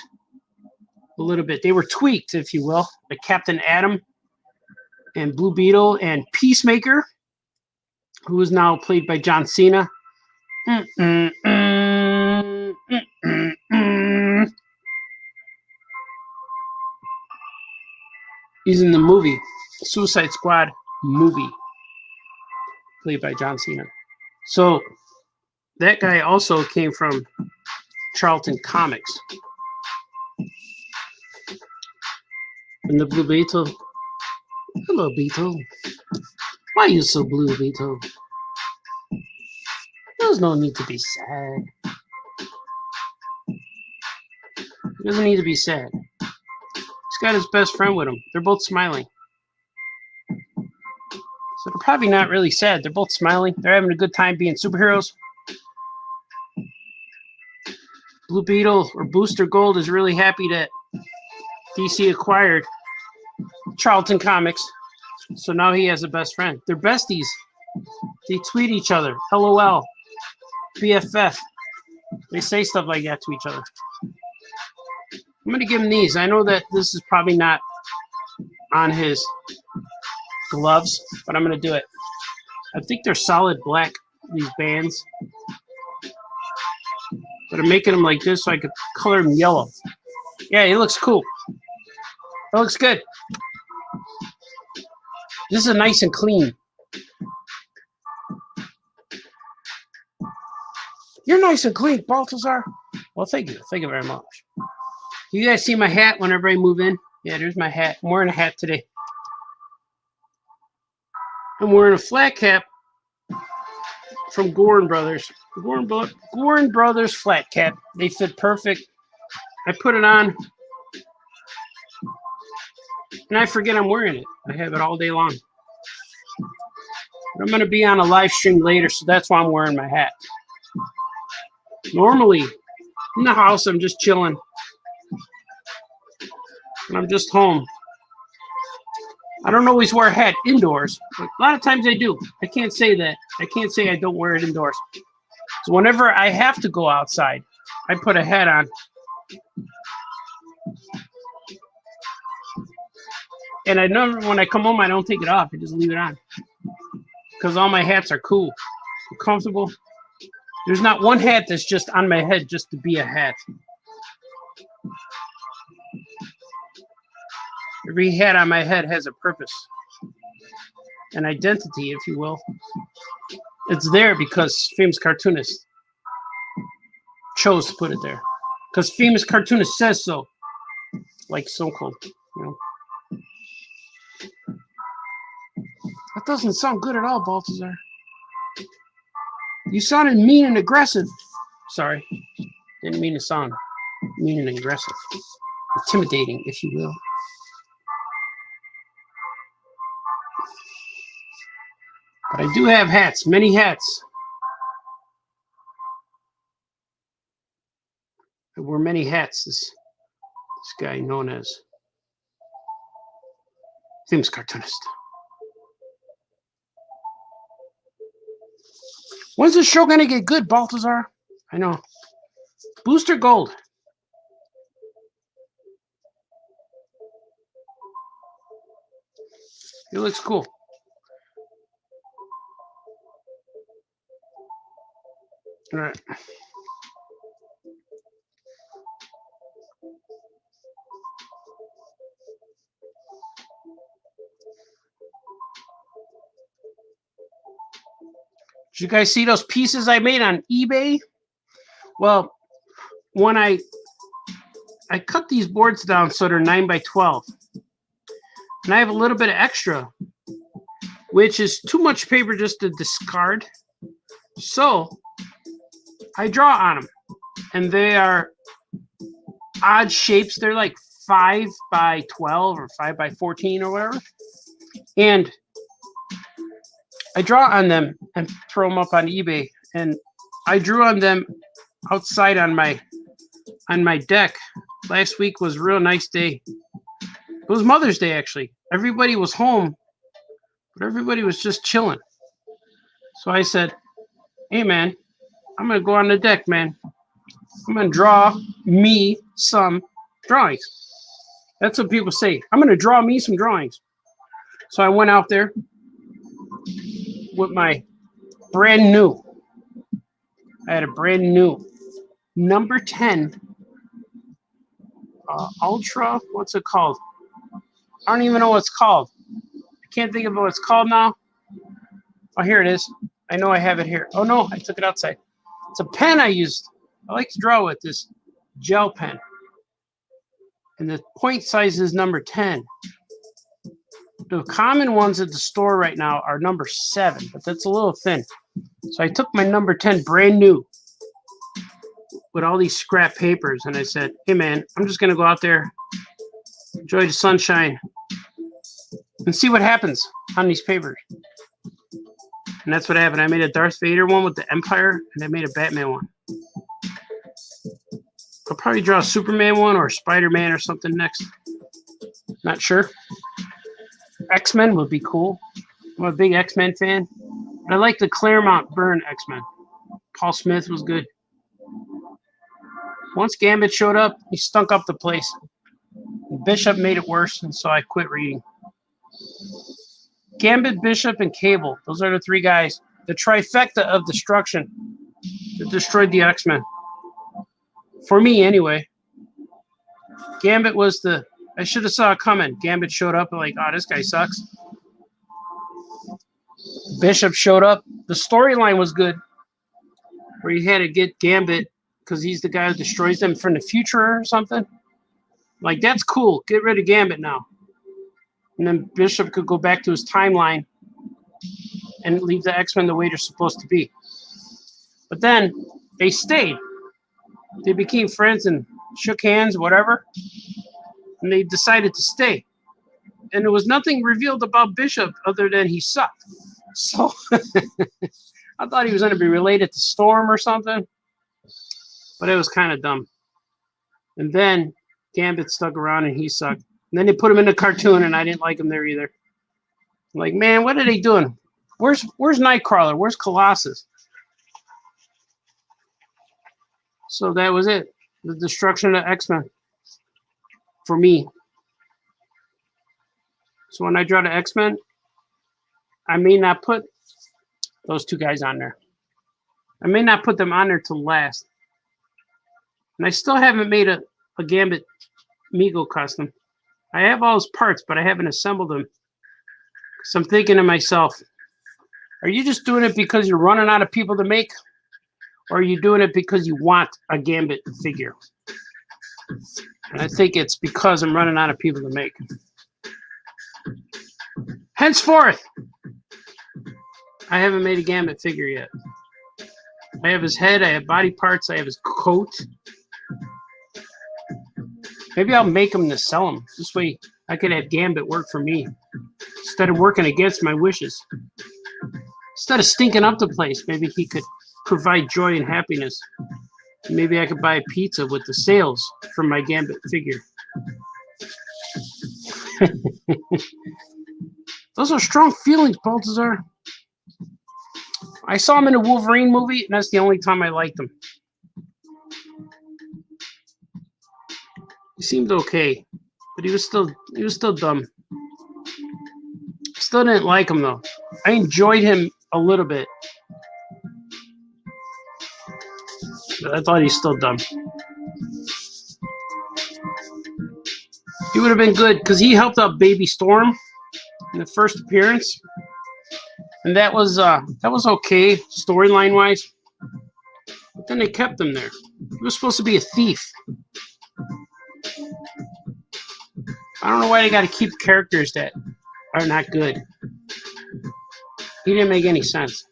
a little bit. They were tweaked, if you will. Like Captain Atom and Blue Beetle and Peacemaker, who is now played by John Cena. He's in the movie, Suicide Squad movie, played by John Cena. So that guy also came from Charlton Comics. And the Blue Beetle. Hello, Beetle. Why are you so blue, Beetle? There's no need to be sad. He doesn't need to be sad. He's got his best friend with him. They're both smiling. So they're probably not really sad. They're both smiling. They're having a good time being superheroes. Blue Beetle or Booster Gold is really happy that DC acquired Charlton Comics. So now he has a best friend. They're besties. They tweet each other. LOL. BFF. They say stuff like that to each other. I'm going to give him these. I know that this is probably not on his gloves, but I'm going to do it. I think they're solid black, these bands. But I'm making them like this so I could color him yellow. Yeah, he looks cool. It looks good. This is nice and clean. You're nice and clean, Balthazar. Well, thank you. Thank you very much. You guys see my hat whenever I move in? Yeah, there's my hat. I'm wearing a hat today. I'm wearing a flat cap from Gorin Brothers. Gorin Brothers flat cap. They fit perfect. I put it on, and I forget I'm wearing it. I have it all day long. But I'm going to be on a live stream later, so that's why I'm wearing my hat. Normally, in the house, I'm just chilling. And I'm just home. I don't always wear a hat indoors, but a lot of times I do. I can't say that. I can't say I don't wear it indoors. So whenever I have to go outside, I put a hat on. And I never, when I come home, I don't take it off. I just leave it on. Because all my hats are cool, comfortable. There's not one hat that's just on my head just to be a hat. Every hat on my head has a purpose, an identity, if you will. It's there because famous cartoonist chose to put it there. Because famous cartoonist says so. Like Stone Cold, you know. That doesn't sound good at all, Baltazar. You sounded mean and aggressive. Sorry. Didn't mean to sound mean and aggressive. Intimidating, if you will. But I do have hats, many hats. I wear many hats, this guy known as famous cartoonist. When's the show gonna get good, Baltazar? I know. Booster Gold. It looks cool. All right. Did you guys see those pieces I made on eBay? Well, when I cut these boards down so they're 9 by 12, and I have a little bit of extra, which is too much paper just to discard. So I draw on them, and they are odd shapes. They're like 5 by 12 or 5 by 14 or whatever. And I draw on them and throw them up on eBay. And I drew on them outside on my deck. Last week was a real nice day. It was Mother's Day, actually. Everybody was home, but everybody was just chilling. So I said, hey, man, I'm going to go on the deck, man. I'm going to draw me some drawings. That's what people say. I'm going to draw me some drawings. So I went out there with my brand new. I had a brand new number 10 Ultra. What's it called? I don't even know what it's called. I can't think of what it's called now. Oh, here it is. I know I have it here. Oh, no, I took it outside. It's a pen I used. I like to draw with this gel pen. And the point size is number 10. The common ones at the store right now are number 7, but that's a little thin. So I took my number 10 brand new with all these scrap papers, and I said, hey, man, I'm just going to go out there, enjoy the sunshine, and see what happens on these papers. And that's what happened. I made a Darth Vader one with the Empire, and I made a Batman one. I'll probably draw a Superman one or Spider-Man or something next. Not sure. X-Men would be cool. I'm a big X-Men fan. I like the Claremont Byrne X-Men. Paul Smith was good. Once Gambit showed up, he stunk up the place. Bishop made it worse, and so I quit reading. Gambit, Bishop, and Cable. Those are the 3 guys. The trifecta of destruction that destroyed the X-Men. For me, anyway. Gambit was the... I should have saw it coming. Gambit showed up and like, oh, this guy sucks. Bishop showed up. The storyline was good. Where you had to get Gambit because he's the guy who destroys them from the future or something. Like, that's cool. Get rid of Gambit now. And then Bishop could go back to his timeline and leave the X-Men the way they're supposed to be. But then they stayed. They became friends and shook hands, whatever. And they decided to stay. And there was nothing revealed about Bishop other than he sucked. So I thought he was going to be related to Storm or something. But it was kind of dumb. And then Gambit stuck around and he sucked. And then they put him in the cartoon and I didn't like him there either. I'm like, man, what are they doing? Where's Nightcrawler? Where's Colossus? So that was it. The destruction of X-Men. For me. So when I draw the X-Men, I may not put those 2 guys on there. I may not put them on there till last. And I still haven't made a a Gambit Mego custom. I have all his parts, but I haven't assembled them. So I'm thinking to myself, are you just doing it because you're running out of people to make? Or are you doing it because you want a Gambit figure? And I think it's because I'm running out of people to make. Henceforth, I haven't made a Gambit figure yet. I have his head, I have body parts, I have his coat. Maybe I'll make him to sell him. This way I could have Gambit work for me instead of working against my wishes. Instead of stinking up the place, maybe he could provide joy and happiness. Maybe I could buy a pizza with the sales from my Gambit figure. Those are strong feelings, Baltazar. I saw him in a Wolverine movie, and that's the only time I liked him. He seemed okay, but he was still dumb. Still didn't like him though. I enjoyed him a little bit, but I thought he's still dumb. He would have been good because he helped out Baby Storm in the first appearance, and that was okay storyline wise. But then they kept him there. He was supposed to be a thief. I don't know why they got to keep characters that are not good. He didn't make any sense.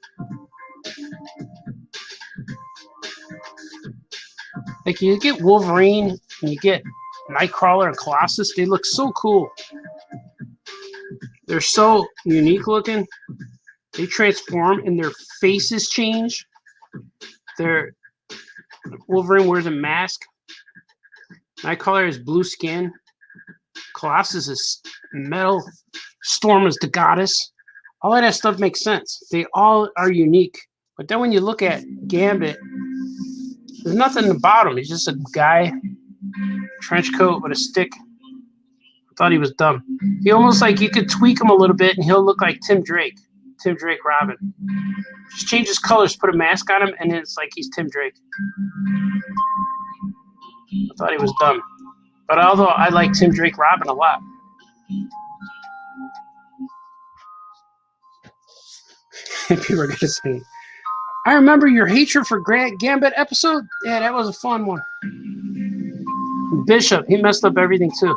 Like, you get Wolverine and you get Nightcrawler and Colossus. They look so cool. They're so unique looking. They transform and their faces change. Wolverine wears a mask. Nightcrawler has blue skin. Colossus is metal. Storm is the goddess. All of that stuff makes sense. They all are unique. But then when you look at Gambit, there's nothing about him. He's just a guy, trench coat with a stick. I thought he was dumb. He almost like you could tweak him a little bit and he'll look like Tim Drake Robin. Just change his colors, put a mask on him, and it's like he's Tim Drake. I thought he was dumb. But although I like Tim Drake Robin a lot. People are going to say, I remember your hatred for Gambit episode. Yeah, that was a fun one. Bishop, he messed up everything too.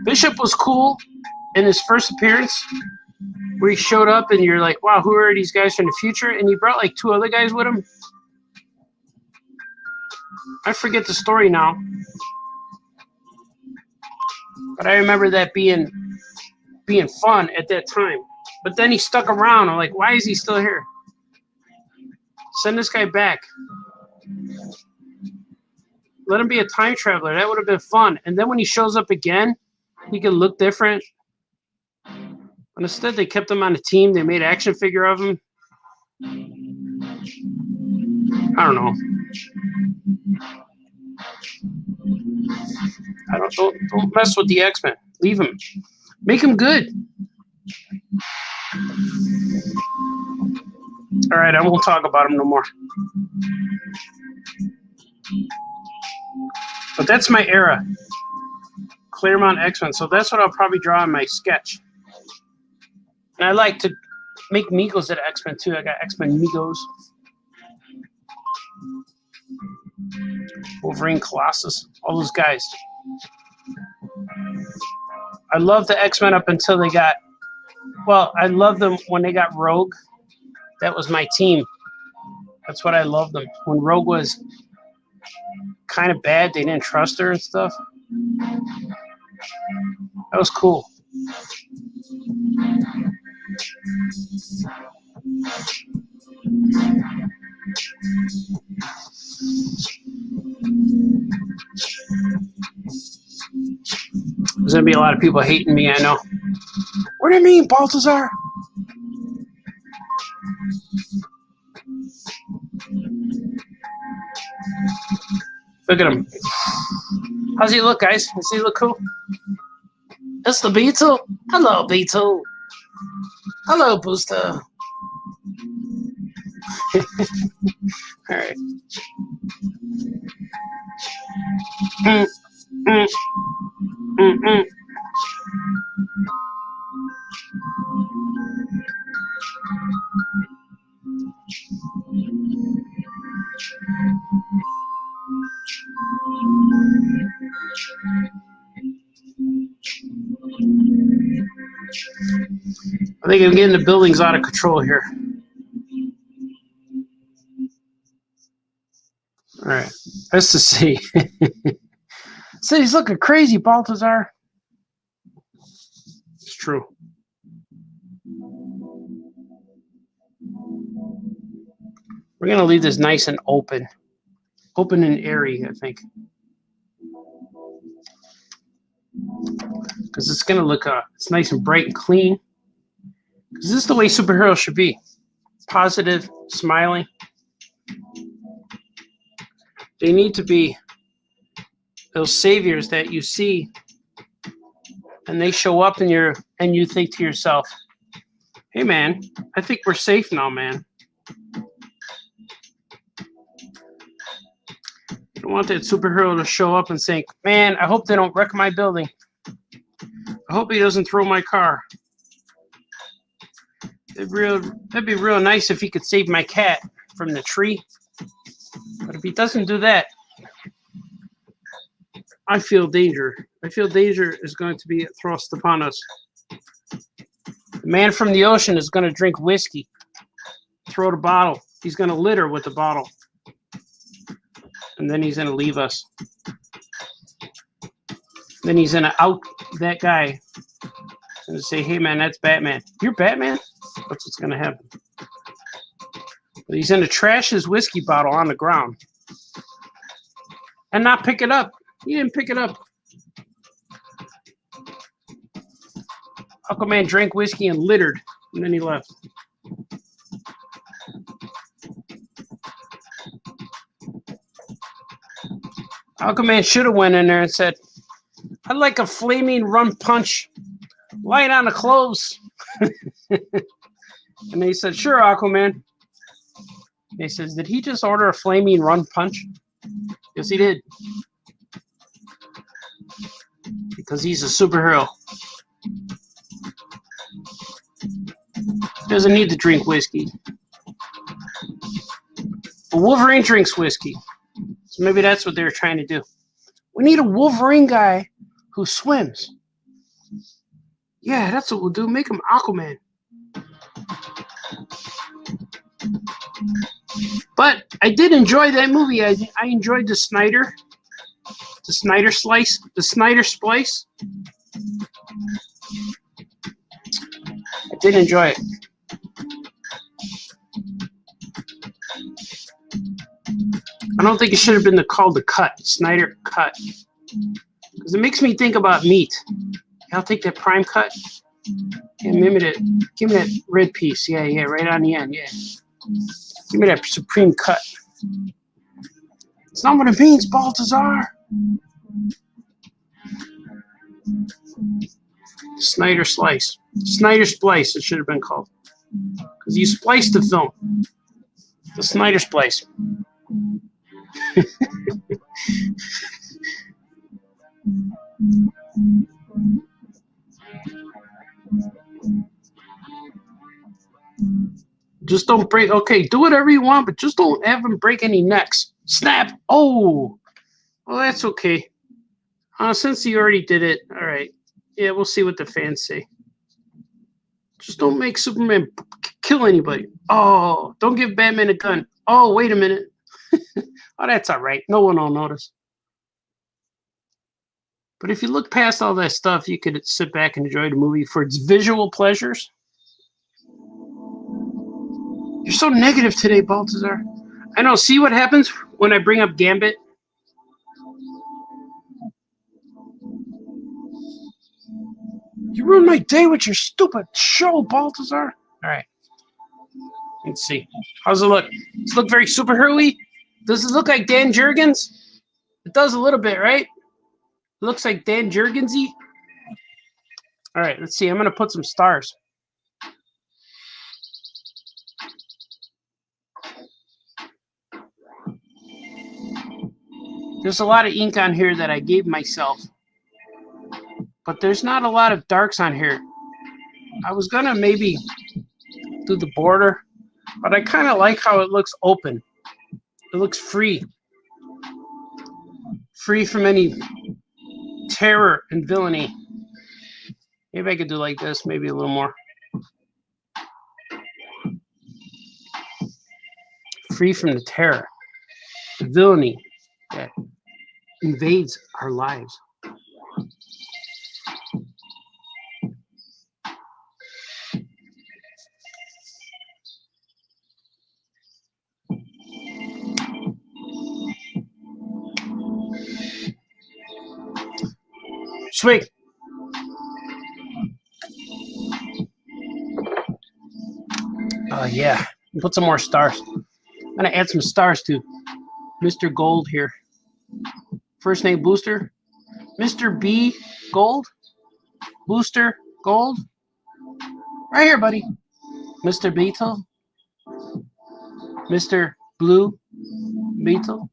Bishop was cool in his first appearance where he showed up and you're like, wow, who are these guys from the future? And he brought like 2 other guys with him. I forget the story now. But I remember that being fun at that time. But then he stuck around. I'm like, why is he still here? Send this guy back. Let him be a time traveler. That would have been fun. And then when he shows up again, he can look different. But instead, they kept him on the team. They made an action figure of him. I don't know. Don't mess with the X-Men. Leave him. Make him good. All right, I won't talk about him no more. But that's my era. Claremont X-Men. So that's what I'll probably draw in my sketch. And I like to make Migos at X-Men too. I got X-Men Migos. Wolverine, Colossus, all those guys. I love the X-Men up until they got, well, I love them when they got Rogue. That was my team. That's what I loved them. When Rogue was kind of bad, they didn't trust her and stuff. That was cool. There's going to be a lot of people hating me, I know. What do you mean, Baltazar? Look at him. How's he look, guys? Does he look cool? It's the Beetle. Hello, Beetle. Hello, Booster. All right. Mm, mm, mm, mm. I think I'm getting the buildings out of control here. All right, let's just see. City's looking crazy, Baltazar. It's true. We're gonna leave this nice and open and airy, I think, because it's gonna look it's nice and bright and clean. Because this is the way superheroes should be: positive, smiling. They need to be those saviors that you see, and they show up, and you think to yourself, "Hey, man, I think we're safe now, man." You don't want that superhero to show up and say, "Man, I hope they don't wreck my building. I hope he doesn't throw my car. That'd be real nice if he could save my cat from the tree. But if he doesn't do that, I feel danger. I feel danger is going to be thrust upon us. The man from the ocean is going to drink whiskey, throw the bottle. He's going to litter with the bottle. And then he's going to leave us. Then he's going to out that guy and say, "Hey, man, that's Batman." "You're Batman?" That's what's going to happen. But he's going to trash his whiskey bottle on the ground and not pick it up. He didn't pick it up. Aquaman drank whiskey and littered, and then he left. Aquaman should have went in there and said, "I'd like a flaming rum punch, light on the clothes." And they said, "Sure, Aquaman." He says, "Did he just order a flaming rum punch?" "Yes, he did." Because he's a superhero. He doesn't need to drink whiskey. But Wolverine drinks whiskey. So maybe that's what they were trying to do. We need a Wolverine guy who swims. Yeah, that's what we'll do. Make him Aquaman. But I did enjoy that movie. I enjoyed the Snyder Slice. I did enjoy it. I don't think it should have been called the Cut, Snyder Cut. Because it makes me think about meat. I'll take that prime cut. Yeah, give me that red piece. Yeah, right on the end. Yeah. Give me that supreme cut. It's not what it means, Baltazar. Snyder Slice. Snyder Splice, it should have been called. Because you spliced the film. The Snyder Splice. Just don't break. Okay, do whatever you want, but just don't have him break any necks. Snap. Oh. Well, that's okay. Since he already did it, all right. Yeah, we'll see what the fans say. Just don't make Superman kill anybody. Oh, don't give Batman a gun. Oh, wait a minute. Oh, that's all right. No one will notice. But if you look past all that stuff, you could sit back and enjoy the movie for its visual pleasures. You're so negative today, Baltazar. I know. See what happens when I bring up Gambit? You ruined my day with your stupid show, Baltazar. All right. Let's see. How's it look? Does it look very superhero-y? Does it look like Dan Jurgens? It does a little bit, right? It looks like Dan Jurgens-y. All right, let's see. I'm going to put some stars. There's a lot of ink on here that I gave myself, but there's not a lot of darks on here. I was gonna maybe do the border, but I kind of like how it looks open. It looks free from any terror and villainy. Maybe I could do like this, maybe a little more. Free from the terror, the villainy that invades our lives. Sweet. Yeah. Put some more stars. I'm gonna add some stars to Mr. Gold here. First name Booster. Mr. B Gold. Booster Gold. Right here, buddy. Mr. Beetle. Mr. Blue Beetle.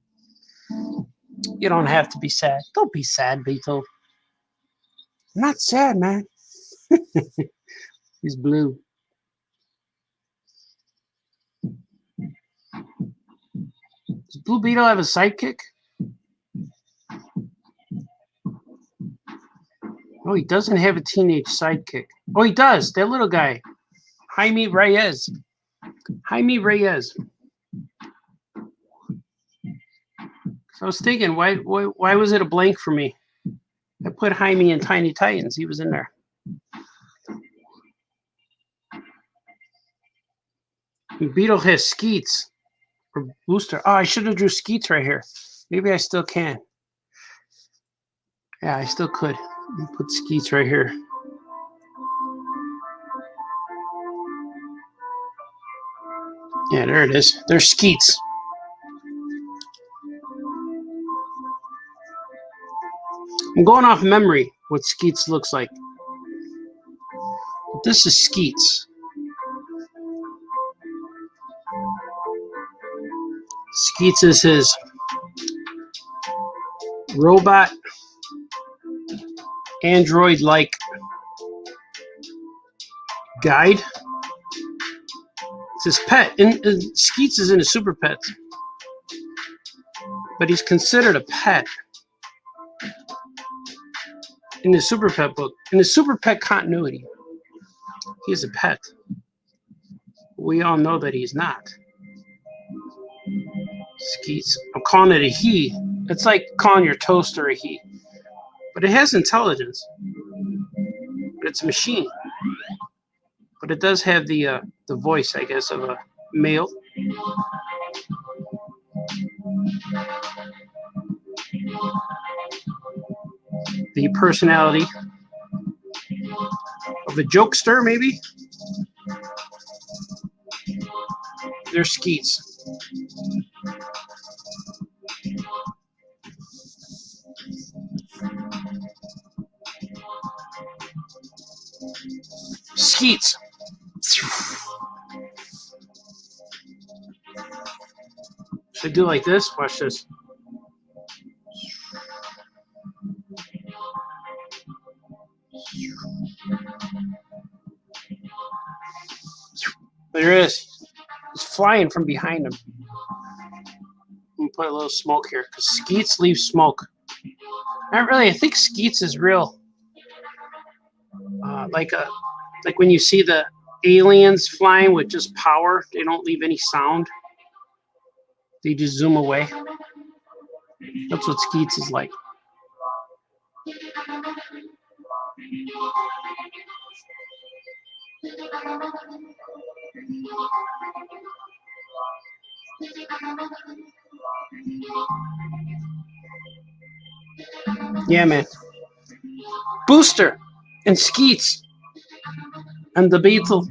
You don't have to be sad. Don't be sad, Beetle. I'm not sad, man. He's blue. Does Blue Beetle have a sidekick? Oh, he doesn't have a teenage sidekick. Oh, he does. That little guy. Jaime Reyes. Jaime Reyes. So I was thinking, why was it a blank for me? I put Jaime in Tiny Titans. He was in there. And Beetle has Skeets. Or Booster. Oh, I should have drew Skeets right here. Maybe I still can. Yeah, I still could. Put Skeets right here. Yeah, there it is. There's Skeets. I'm going off memory what Skeets looks like. But this is Skeets. Skeets is his robot, android-like guide. It's his pet. And Skeets is in his Super Pets. But he's considered a pet in the Super Pet book. In the Super Pet continuity, he's a pet. We all know that he's not. Skeets. I'm calling it a he. It's like calling your toaster a he. But it has intelligence. But it's a machine. But it does have the voice, I guess, of a male. The personality of a jokester, maybe. They're Skeets. Skeets. Should I do like this? Watch this. There it is. It's flying from behind him. I'm gonna put a little smoke here because Skeets leaves smoke. Not really. I think Skeets is real. Like when you see the aliens flying with just power, they don't leave any sound. They just zoom away. That's what Skeets is like. Yeah, man. Booster and Skeets and the Beetle.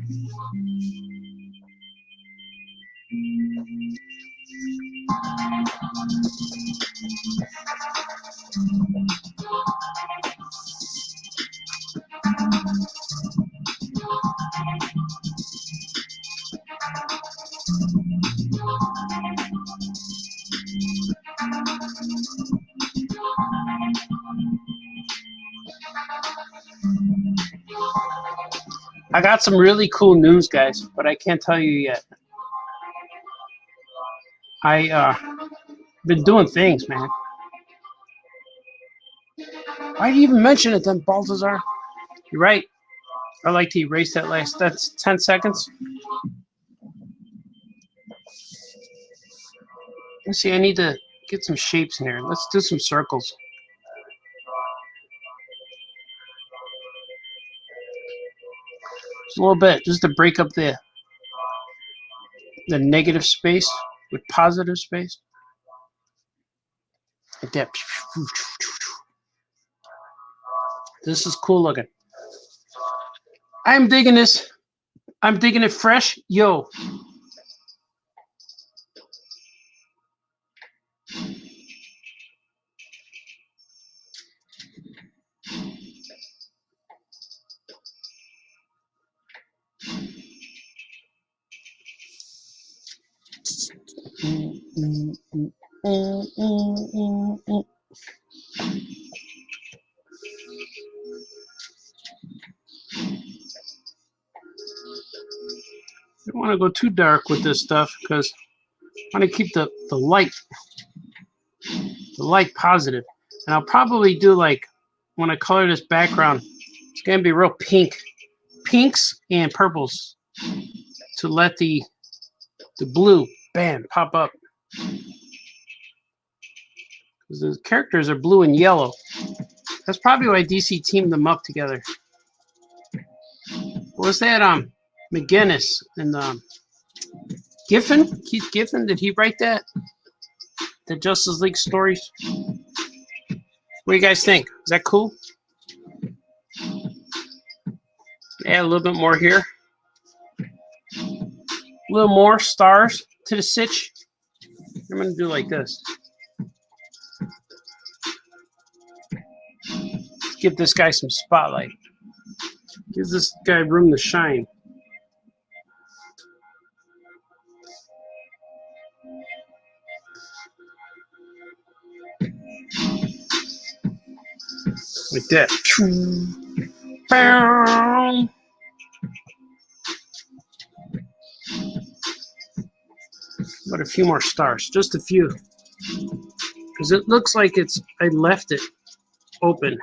I got some really cool news, guys, but I can't tell you yet. I been doing things, man. Why do you even mention it then, Baltazar? You're right. I like to erase that last. That's 10 seconds. Let's see. I need to get some shapes in here. Let's do some circles. Just a little bit, just to break up the negative space with positive space. Like that. This is cool looking. I'm digging this. I'm digging it fresh. Yo. I don't want to go too dark with this stuff because I want to keep the light positive. And I'll probably do like when I color this background, it's gonna be real pinks and purples to let the blue bam pop up. Because the characters are blue and yellow. That's probably why DC teamed them up together. What was that? McGinnis and Giffen? Keith Giffen? Did he write that? The Justice League stories? What do you guys think? Is that cool? Add a little bit more here. A little more stars to the sitch. I'm going to do like this. Let's give this guy some spotlight. Gives this guy room to shine. Like that. But a few more stars, just a few. Because it looks like I left it open.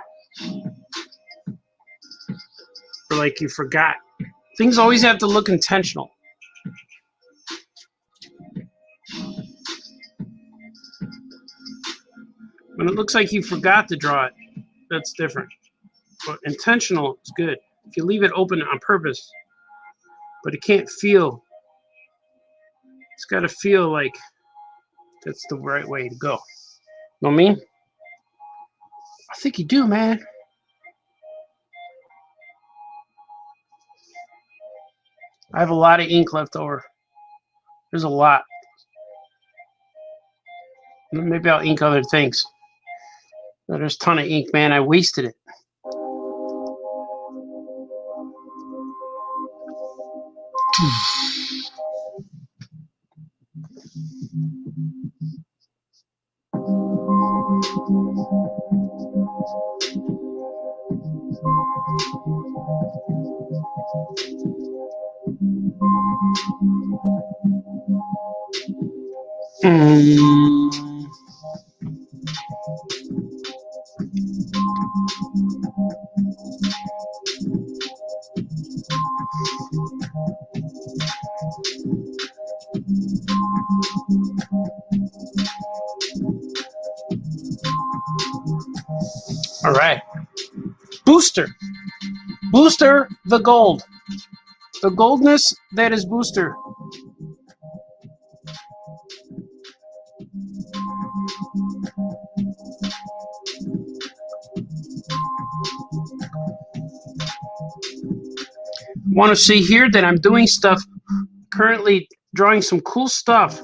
Or like you forgot. Things always have to look intentional. When it looks like you forgot to draw it, that's different. But intentional is good. If you leave it open on purpose, but it can't feel, it's got to feel like that's the right way to go. Know what I mean? I think you do, man. I have a lot of ink left over. There's a lot. Maybe I'll ink other things. There's a ton of ink, man. I wasted it. All right. Booster. Booster the gold. The goldness that is Booster. Want to see here that I'm doing stuff, currently drawing some cool stuff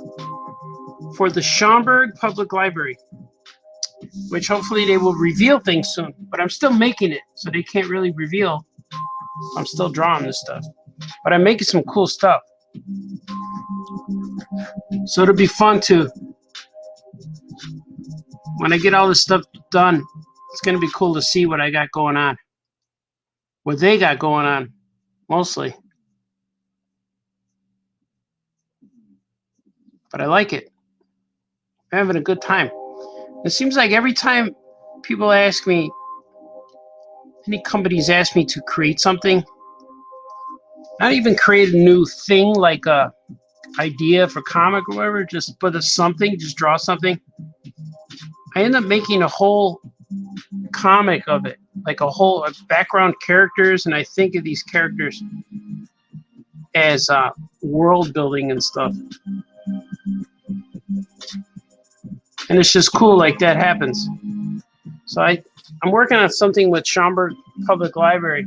for the Schaumburg Public Library, which hopefully they will reveal things soon. But I'm still making it, so they can't really reveal. I'm still drawing this stuff. But I'm making some cool stuff. So it'll be fun to, when I get all this stuff done, it's going to be cool to see what I got going on. What they got going on mostly. But I like it. I'm having a good time. It seems like every time people ask me, any companies ask me to create something, not even create a new thing like a idea for comic or whatever, just put something, just draw something. I end up making a whole comic of it, like a whole background characters, and I think of these characters as world building and stuff. And it's just cool like that happens. So I'm working on something with Schaumburg Public Library,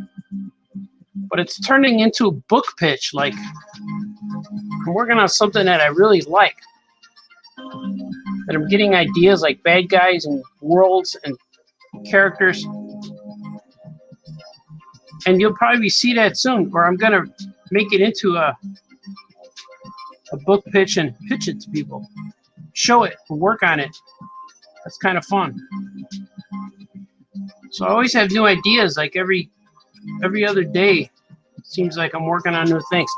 but it's turning into a book pitch. Like, I'm working on something that I really like. That I'm getting ideas like bad guys and worlds and characters. And you'll probably see that soon, or I'm going to make it into a book pitch and pitch it to people. Show it, work on it. That's kind of fun. So I always have new ideas, like every other day. It seems like I'm working on new things.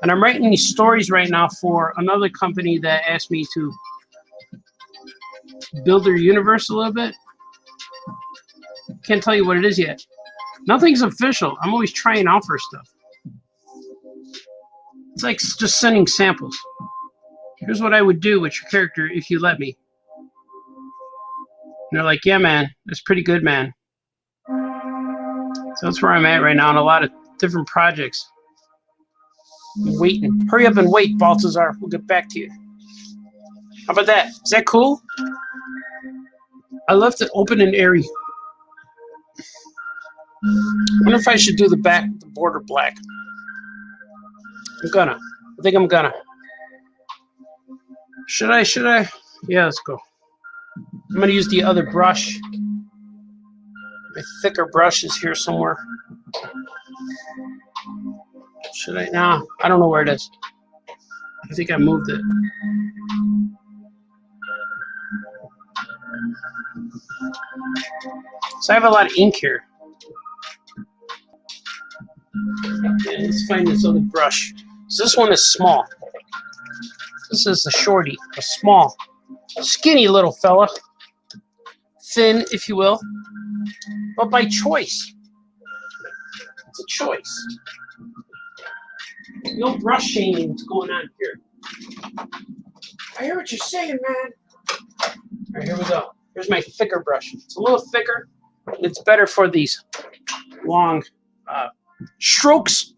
And I'm writing these stories right now for another company that asked me to build their universe a little bit. Can't tell you what it is yet. Nothing's official. I'm always trying out for stuff. It's like just sending samples. Here's what I would do with your character if you let me. And they're like, yeah, man, that's pretty good, man. So that's where I'm at right now in a lot of different projects. I'm waiting. Hurry up and wait, Baltazar. We'll get back to you. How about that? Is that cool? I left it open and airy. I wonder if I should do the border black. I think I'm gonna. Should I? Yeah, let's go. I'm gonna use the other brush. My thicker brush is here somewhere. Should I? No, I don't know where it is. I think I moved it. So I have a lot of ink here. Okay, let's find this other brush. So this one is small. This is a shorty, a small, skinny little fella. Thin, if you will. But by choice. It's a choice. No brush shaming going on here. I hear what you're saying, man. All right, here we go. Here's my thicker brush. It's a little thicker. It's better for these long strokes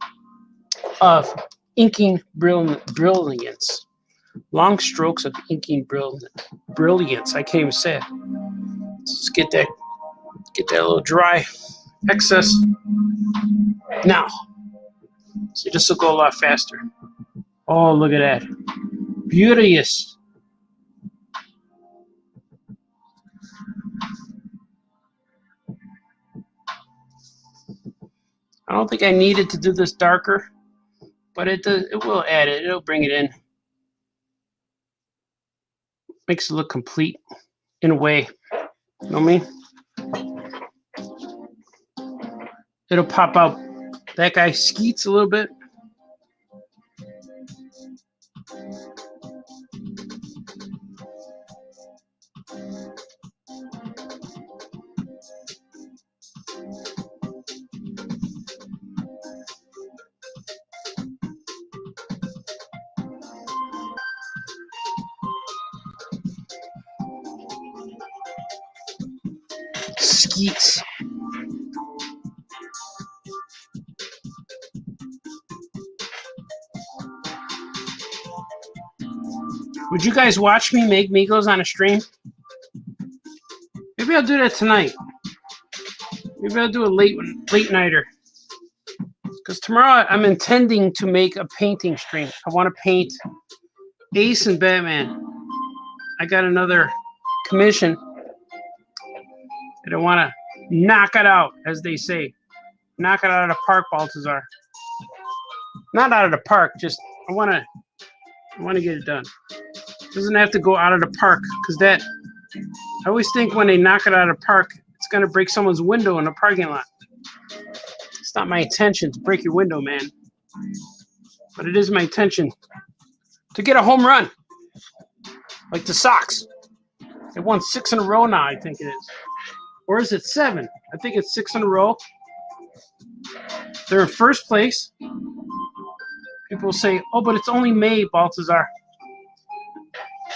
of inking brilliance. Long strokes of inking brilliance. I can't even say it. Let's get that little dry excess. Now, so this will go a lot faster. Oh, look at that. Beauteous. I don't think I needed to do this darker, but it will add it. It'll bring it in. Makes it look complete in a way. You know what I mean? It'll pop out. That guy skeets a little bit. Skeets. Would you guys watch me make Migos on a stream? Maybe I'll do that tonight. Maybe I'll do a late nighter. Because tomorrow I'm intending to make a painting stream. I want to paint Ace and Batman. I got another commission. And I want to knock it out, as they say. Knock it out of the park, Baltazar. Not out of the park, just I want to get it done. It doesn't have to go out of the park, because I always think when they knock it out of the park, it's going to break someone's window in the parking lot. It's not my intention to break your window, man. But it is my intention to get a home run, like the Sox. They won 6 in a row now, I think it is. Or is it 7? I think it's 6 in a row. They're in first place. People say, oh, but it's only May, Baltazar.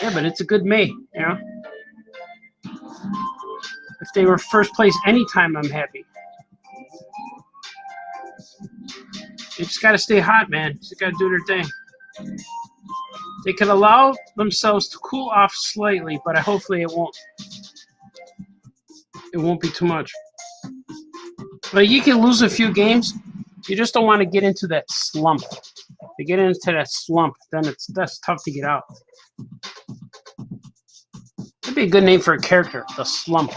Yeah, but it's a good May, you know? If they were first place anytime, I'm happy. They just got to stay hot, man. Just got to do their thing. They can allow themselves to cool off slightly, but hopefully it won't. It won't be too much. But you can lose a few games. You just don't want to get into that slump. If you get into that slump, then that's tough to get out. That'd be a good name for a character, the slump.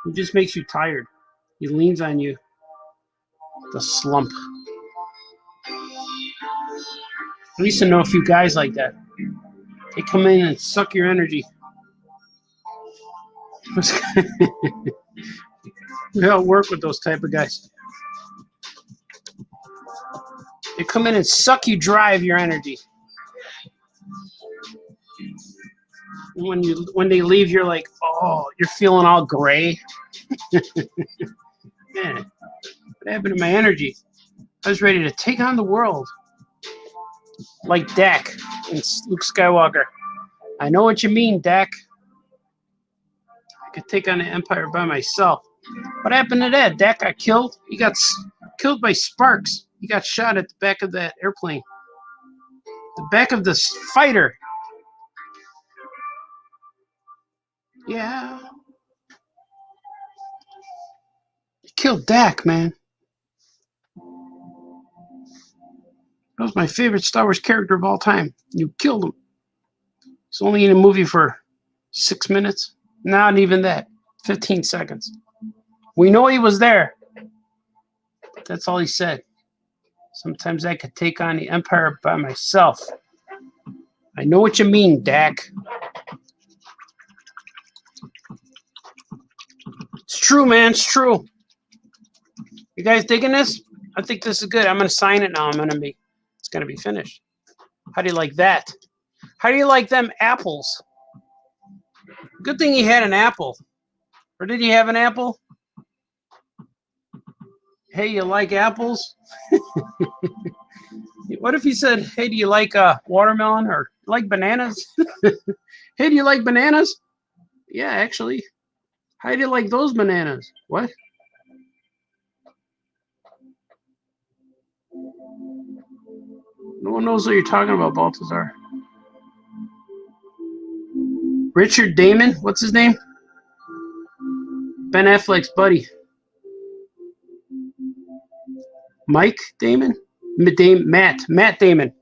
It just makes you tired. He leans on you. The slump. I used to know a few guys like that. They come in and suck your energy. We all work with those type of guys. They come in and suck you dry of your energy. And when they leave, you're like, oh, you're feeling all gray. Man, what happened to my energy? I was ready to take on the world. Like Dak and Luke Skywalker. I know what you mean, Dak. I could take on the Empire by myself. What happened to that? Dak got killed? He got killed by sparks. He got shot at the back of that airplane. The back of this fighter. Yeah. He killed Dak, man. That was my favorite Star Wars character of all time. You killed him. He's only in a movie for 6 minutes. Not even that. 15 seconds. We know he was there. But that's all he said. Sometimes I could take on the Empire by myself. I know what you mean, Dak. It's true, man. It's true. You guys digging this? I think this is good. I'm going to sign it now. It's going to be finished. How do you like that? How do you like them apples? Good thing he had an apple. Or did he have an apple? Hey, you like apples? What if he said, hey, do you like watermelon or like bananas? Hey, do you like bananas? Yeah, actually. How do you like those bananas? What? No one knows what you're talking about, Baltazar. Richard Damon? What's his name? Ben Affleck's buddy. Mike Damon? Matt Damon.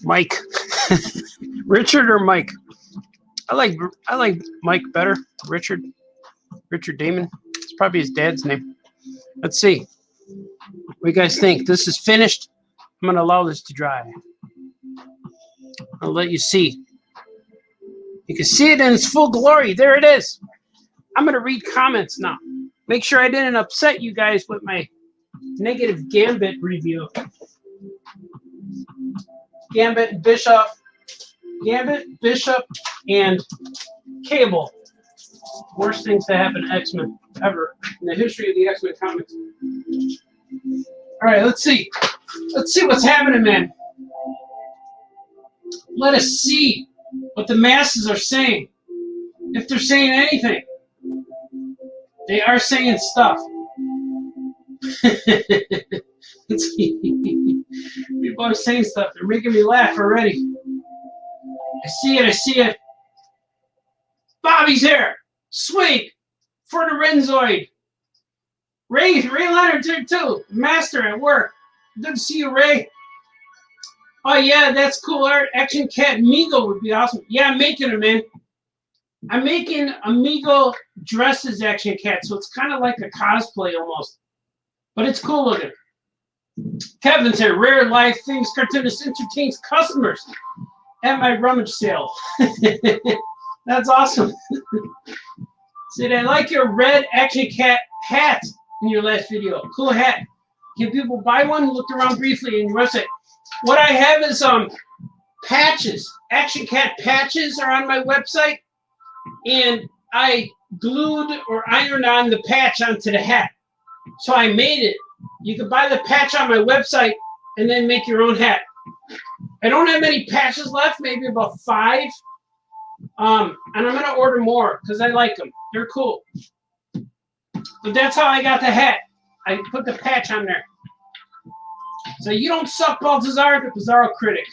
Mike. Richard or Mike? I like Mike better. Richard Damon. It's probably his dad's name. Let's see. What do you guys think? This is finished. I'm going to allow this to dry. I'll let you see. You can see it in its full glory. There it is. I'm going to read comments now. Make sure I didn't upset you guys with my negative Gambit review. Gambit, Bishop, and Cable. Worst things to happen to X-Men ever in the history of the X-Men comics. All right, let's see. Let's see what's happening, man. Let us see what the masses are saying. If they're saying anything. They are saying stuff. People are saying stuff. They're making me laugh already. I see it. Bobby's here. Sweet. For the Renzoid. Ray Leonard's here too. Master at work. Good to see you, Ray. Oh yeah, that's cool art. Action Cat Migo would be awesome. Yeah, I'm making him, man. I'm making Amigo dressed as Action Cat, so it's kind of like a cosplay almost. But it's cool looking. Kevin's here. Rare Life Things Cartoonist entertains customers at my rummage sale. That's awesome. Said, I like your red Action Cat hat in your last video. Cool hat. Can people buy one? Looked around briefly in your website. What I have is patches. Action Cat patches are on my website, and I glued or ironed on the patch onto the hat. So I made it. You can buy the patch on my website and then make your own hat. I don't have many patches left, maybe about 5. And I'm going to order more because I like them. They're cool. But that's how I got the hat. I put the patch on there. So you don't suck, Baltazar, the Bizarro Critic.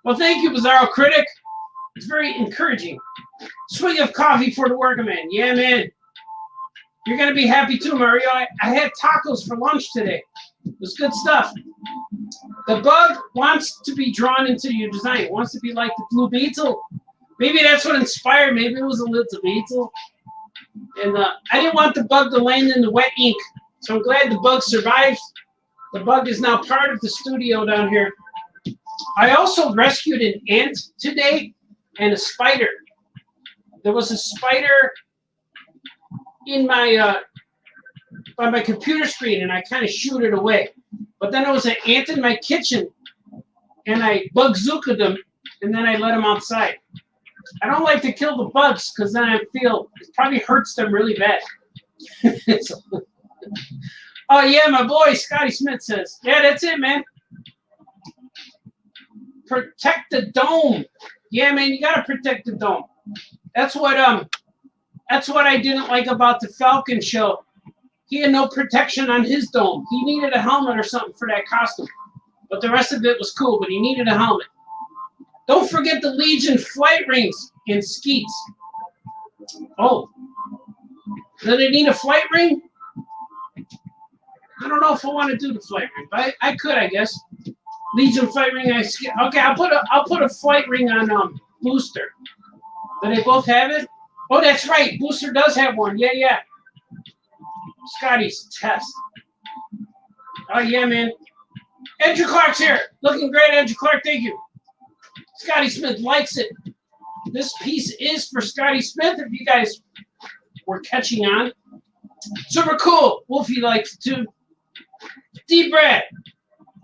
Well, thank you, Bizarro Critic. It's very encouraging. Swig of coffee for the working man. Yeah, man. You're going to be happy too, Mario. I had tacos for lunch today. It was good stuff. The bug wants to be drawn into your design. It wants to be like the Blue Beetle. Maybe that's what inspired. Maybe it was a little Beetle. And I didn't want the bug to land in the wet ink. So I'm glad the bug survived. The bug is now part of the studio down here. I also rescued an ant today and a spider. There was a spider in my by my computer screen, and I kind of shooed it away. But then there was an ant in my kitchen, and I bug-zooked them, and then I let them outside. I don't like to kill the bugs because then I feel it probably hurts them really bad. So, oh yeah, my boy Scotty Smith says, yeah, that's it, man. Protect the dome. Yeah, man, you gotta protect the dome. That's what I didn't like about the Falcon show. He had no protection on his dome. He needed a helmet or something for that costume. But the rest of it was cool, but he needed a helmet. Don't forget the Legion flight rings and skeets. Oh. Do they need a flight ring? I don't know if I want to do the flight ring, but I could, I guess. Legion flight ring. Okay, I'll put a flight ring on Booster. Do they both have it? Oh, that's right. Booster does have one. Yeah, yeah. Scotty's test. Oh yeah, man. Andrew Clark's here. Looking great, Andrew Clark. Thank you. Scotty Smith likes it. This piece is for Scotty Smith. If you guys were catching on, super cool. Wolfie likes it too. D Brad.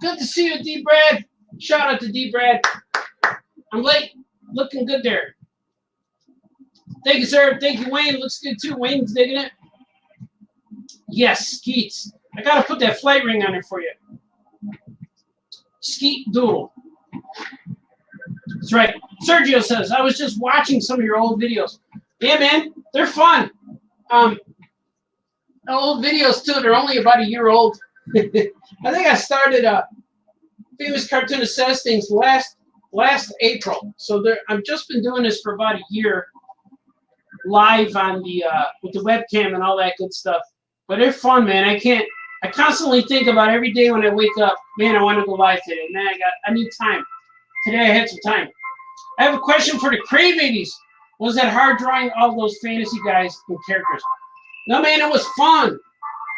Good to see you, D Brad. Shout out to D Brad. I'm late. Looking good there. Thank you, sir. Thank you, Wayne. Looks good too. Wayne's digging it. Yes, Skeets. I gotta put that flight ring on it for you. Skeet Doodle. That's right. Sergio says, I was just watching some of your old videos. Yeah, man. They're fun. Old videos, too. They're only about a year old. I think I started Famous Cartoonist Says Things last April. So I've just been doing this for about a year. Live on the with the webcam and all that good stuff. But they're fun, man. I constantly think about every day when I wake up, man, I want to go live today. Man, I need time. Today I had some time. I have a question for the Cray Babies. Was that hard drawing all those fantasy guys and characters? No, man, it was fun.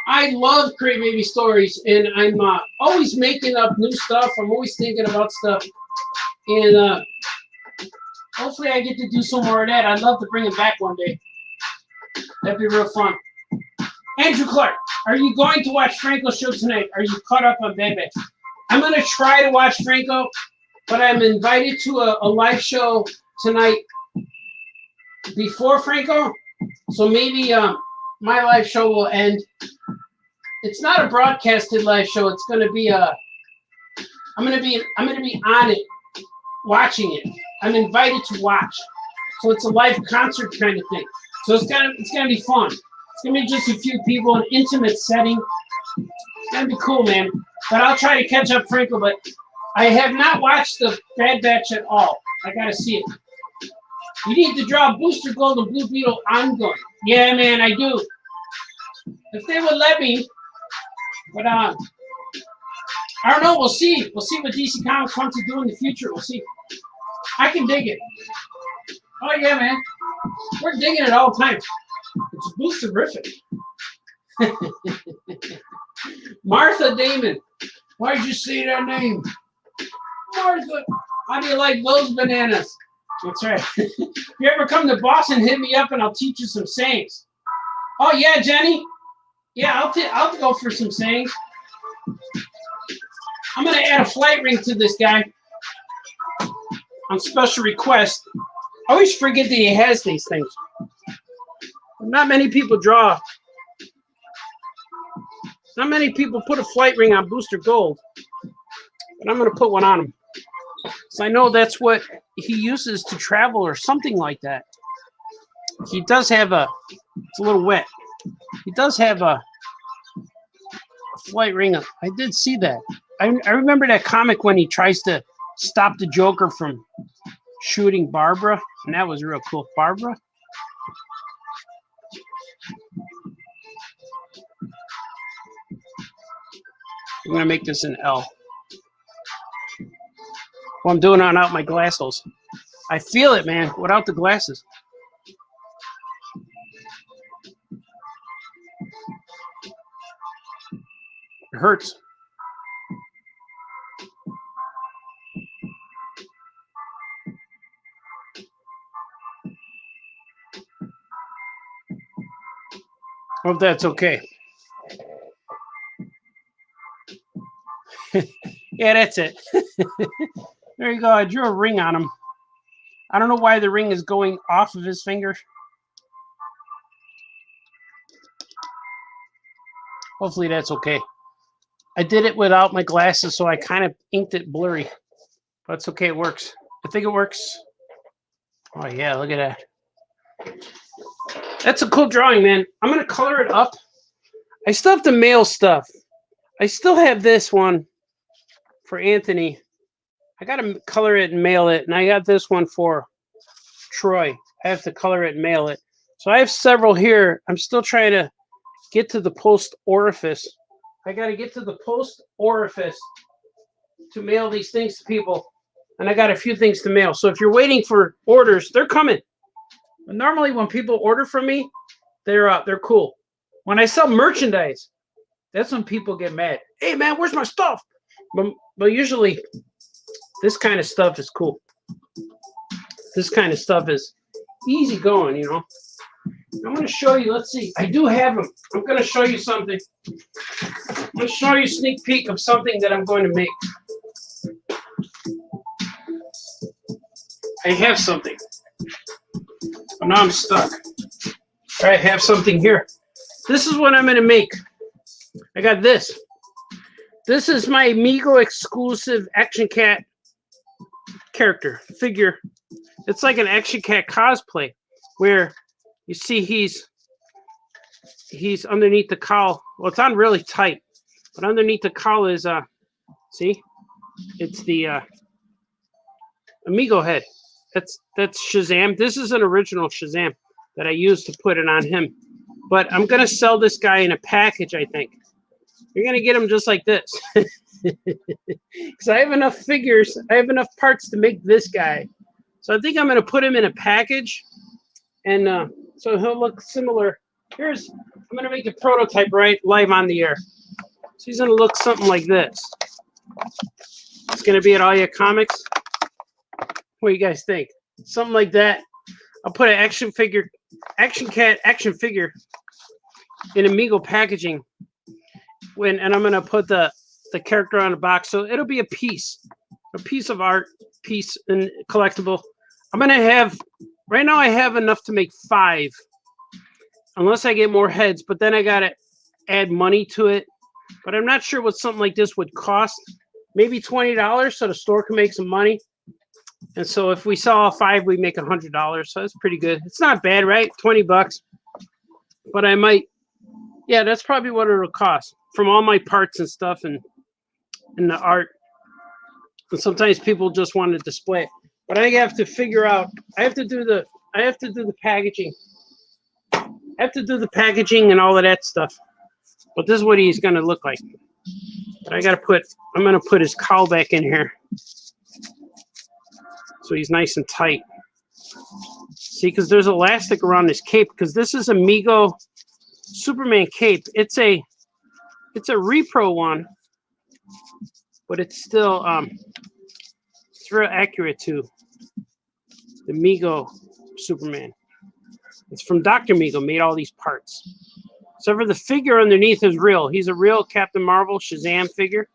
I love Cray Baby stories, and I'm always making up new stuff. I'm always thinking about stuff. And hopefully I get to do some more of that. I'd love to bring it back one day. That'd be real fun. Andrew Clark, are you going to watch Franco's show tonight? Are you caught up on Bad Batch? I'm going to try to watch Franco, but I'm invited to a live show tonight before Franco. So maybe my live show will end. It's not a broadcasted live show. It's going to be I'm going to be on it, watching it. I'm invited to watch. So it's a live concert kind of thing. So it's gonna be fun. It's gonna be just a few people, an intimate setting. It's gonna be cool, man. But I'll try to catch up Franco, but I have not watched the Bad Batch at all. I gotta see it. You need to draw Booster Gold and Blue Beetle ongoing. Yeah, man, I do. If they would let me. But I don't know, we'll see. We'll see what DC Comics wants to do in the future. We'll see. I can dig it. Oh yeah, man. We're digging it all the time. It's Boosterific. Martha Damon. Why'd you say that name? Martha. How do you like those bananas? That's right. If you ever come to Boston, hit me up and I'll teach you some sayings. Oh yeah, Jenny. Yeah, I'll go for some sayings. I'm gonna add a flight ring to this guy on special request. I always forget that he has these things. Not many people draw. Not many people put a flight ring on Booster Gold, but I'm gonna put one on him. So I know that's what he uses to travel or something like that. He does have it's a little wet. He does have a flight ring. I did see that. I remember that comic when he tries to stop the Joker from shooting Barbara, and that was real cool. Barbara? I'm going to make this an L. Well, I'm doing it without my glasses. I feel it, man, without the glasses. It hurts. Hope that's okay. Yeah, that's it. There you go. I drew a ring on him. I don't know why the ring is going off of his finger. Hopefully that's okay. I did it without my glasses, so I kind of inked it blurry. But it's okay. It works. I think it works. Oh, yeah. Look at that. That's a cool drawing, man. I'm going to color it up. I still have to mail stuff. I still have this one for Anthony. I got to color it and mail it. And I got this one for Troy. I have to color it and mail it. So I have several here. I'm still trying to get to the post orifice. I got to get to the post orifice to mail these things to people. And I got a few things to mail. So if you're waiting for orders, they're coming. But normally when people order from me, they're cool. When I sell merchandise, that's when people get mad. Hey, man, where's my stuff? But usually this kind of stuff is cool. This kind of stuff is easy going, you know. I'm going to show you. Let's see. I do have them. I'm going to show you something. I'm going to show you a sneak peek of something that I'm going to make. I have something. But now I'm stuck. I have something here. This is what I'm going to make. I got this. This is my Amigo exclusive Action Cat character figure. It's like an Action Cat cosplay where you see he's underneath the cowl. Well, it's on really tight, but underneath the cowl is see, it's the Amigo head. That's Shazam. This is an original Shazam that I used to put it on him. But I'm gonna sell this guy in a package, I think. You're gonna get him just like this. Because I have enough figures, I have enough parts to make this guy. So I think I'm gonna put him in a package, and so he'll look similar. I'm gonna make a prototype live on the air. So he's gonna look something like this. It's gonna be at All Your Comics. What do you guys think? Something like that. I'll put an Action Cat action figure in Amigo packaging. And I'm gonna put the character on the box, so it'll be a piece of art, piece and collectible. I'm gonna have right now. I have enough to make 5, unless I get more heads. But then I gotta add money to it. But I'm not sure what something like this would cost. Maybe $20, so the store can make some money. And so if we sell all 5, we make $100. So that's pretty good. It's not bad, right? $20. But I might, yeah, that's probably what it'll cost from all my parts and stuff and the art. And sometimes people just want to display it. But I have to figure out. I have to do the packaging. I have to do the packaging and all of that stuff. But this is what he's going to look like. But I'm going to put his cowl back in here. So he's nice and tight. See, because there's elastic around his cape, because this is Amigo Superman cape. It's a repro one, but it's still it's real accurate to the Amigo Superman. It's from Dr. Amigo, made all these parts. So for the figure underneath is real. He's a real Captain Marvel Shazam figure.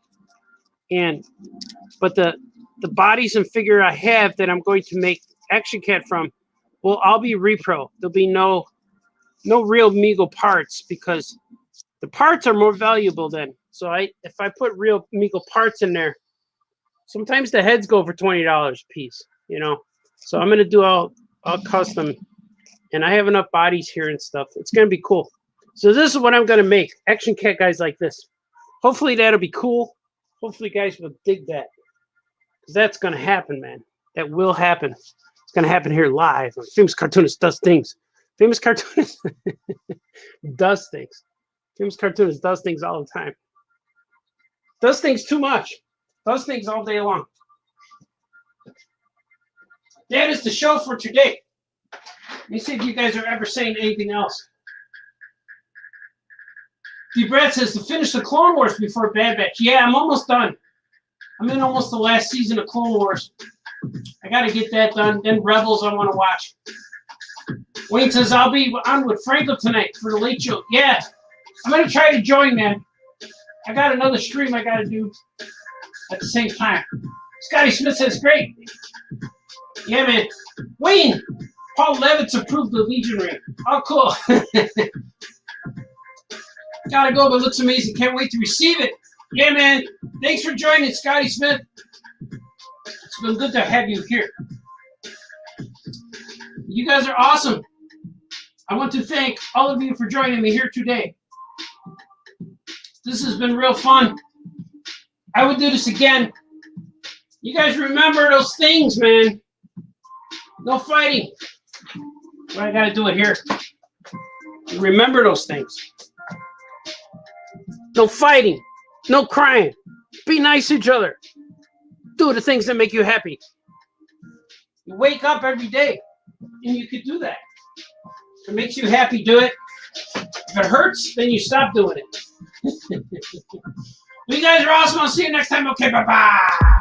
But the bodies and figure I have that I'm going to make Action Cat from will all be repro. There'll be no real Mego parts because the parts are more valuable then. So if I put real Mego parts in there, sometimes the heads go for $20 a piece, you know. So I'm gonna do all custom, and I have enough bodies here and stuff. It's gonna be cool. So this is what I'm gonna make. Action Cat guys like this. Hopefully that'll be cool. Hopefully guys will dig that. Because that's gonna happen, man. That will happen. It's gonna happen here live. Famous Cartoonist does things. Famous Cartoonist does things. Famous Cartoonist does things all the time. Does things too much. Does things all day long. That is the show for today. Let me see if you guys are ever saying anything else. D. Brad says to finish the Clone Wars before Bad Batch. Yeah, I'm almost done. I'm in almost the last season of Clone Wars. I got to get that done. Then Rebels I want to watch. Wayne says, I'll be on with Franco tonight for the late show. Yeah, I'm going to try to join, man. I got another stream I got to do at the same time. Scotty Smith says, great. Yeah, man. Wayne, Paul Levitz approved the Legion ring. Oh, cool. Gotta go, but looks amazing. Can't wait to receive it. Yeah, man. Thanks for joining, Scotty Smith. It's been good to have you here. You guys are awesome. I want to thank all of you for joining me here today. This has been real fun. I would do this again. You guys remember those things, man. No fighting. But I gotta do it here. Remember those things. No fighting. No crying. Be nice to each other. Do the things that make you happy. You wake up every day and you could do that. If it makes you happy, do it. If it hurts, then you stop doing it. You guys are awesome. I'll see you next time. Okay, bye-bye.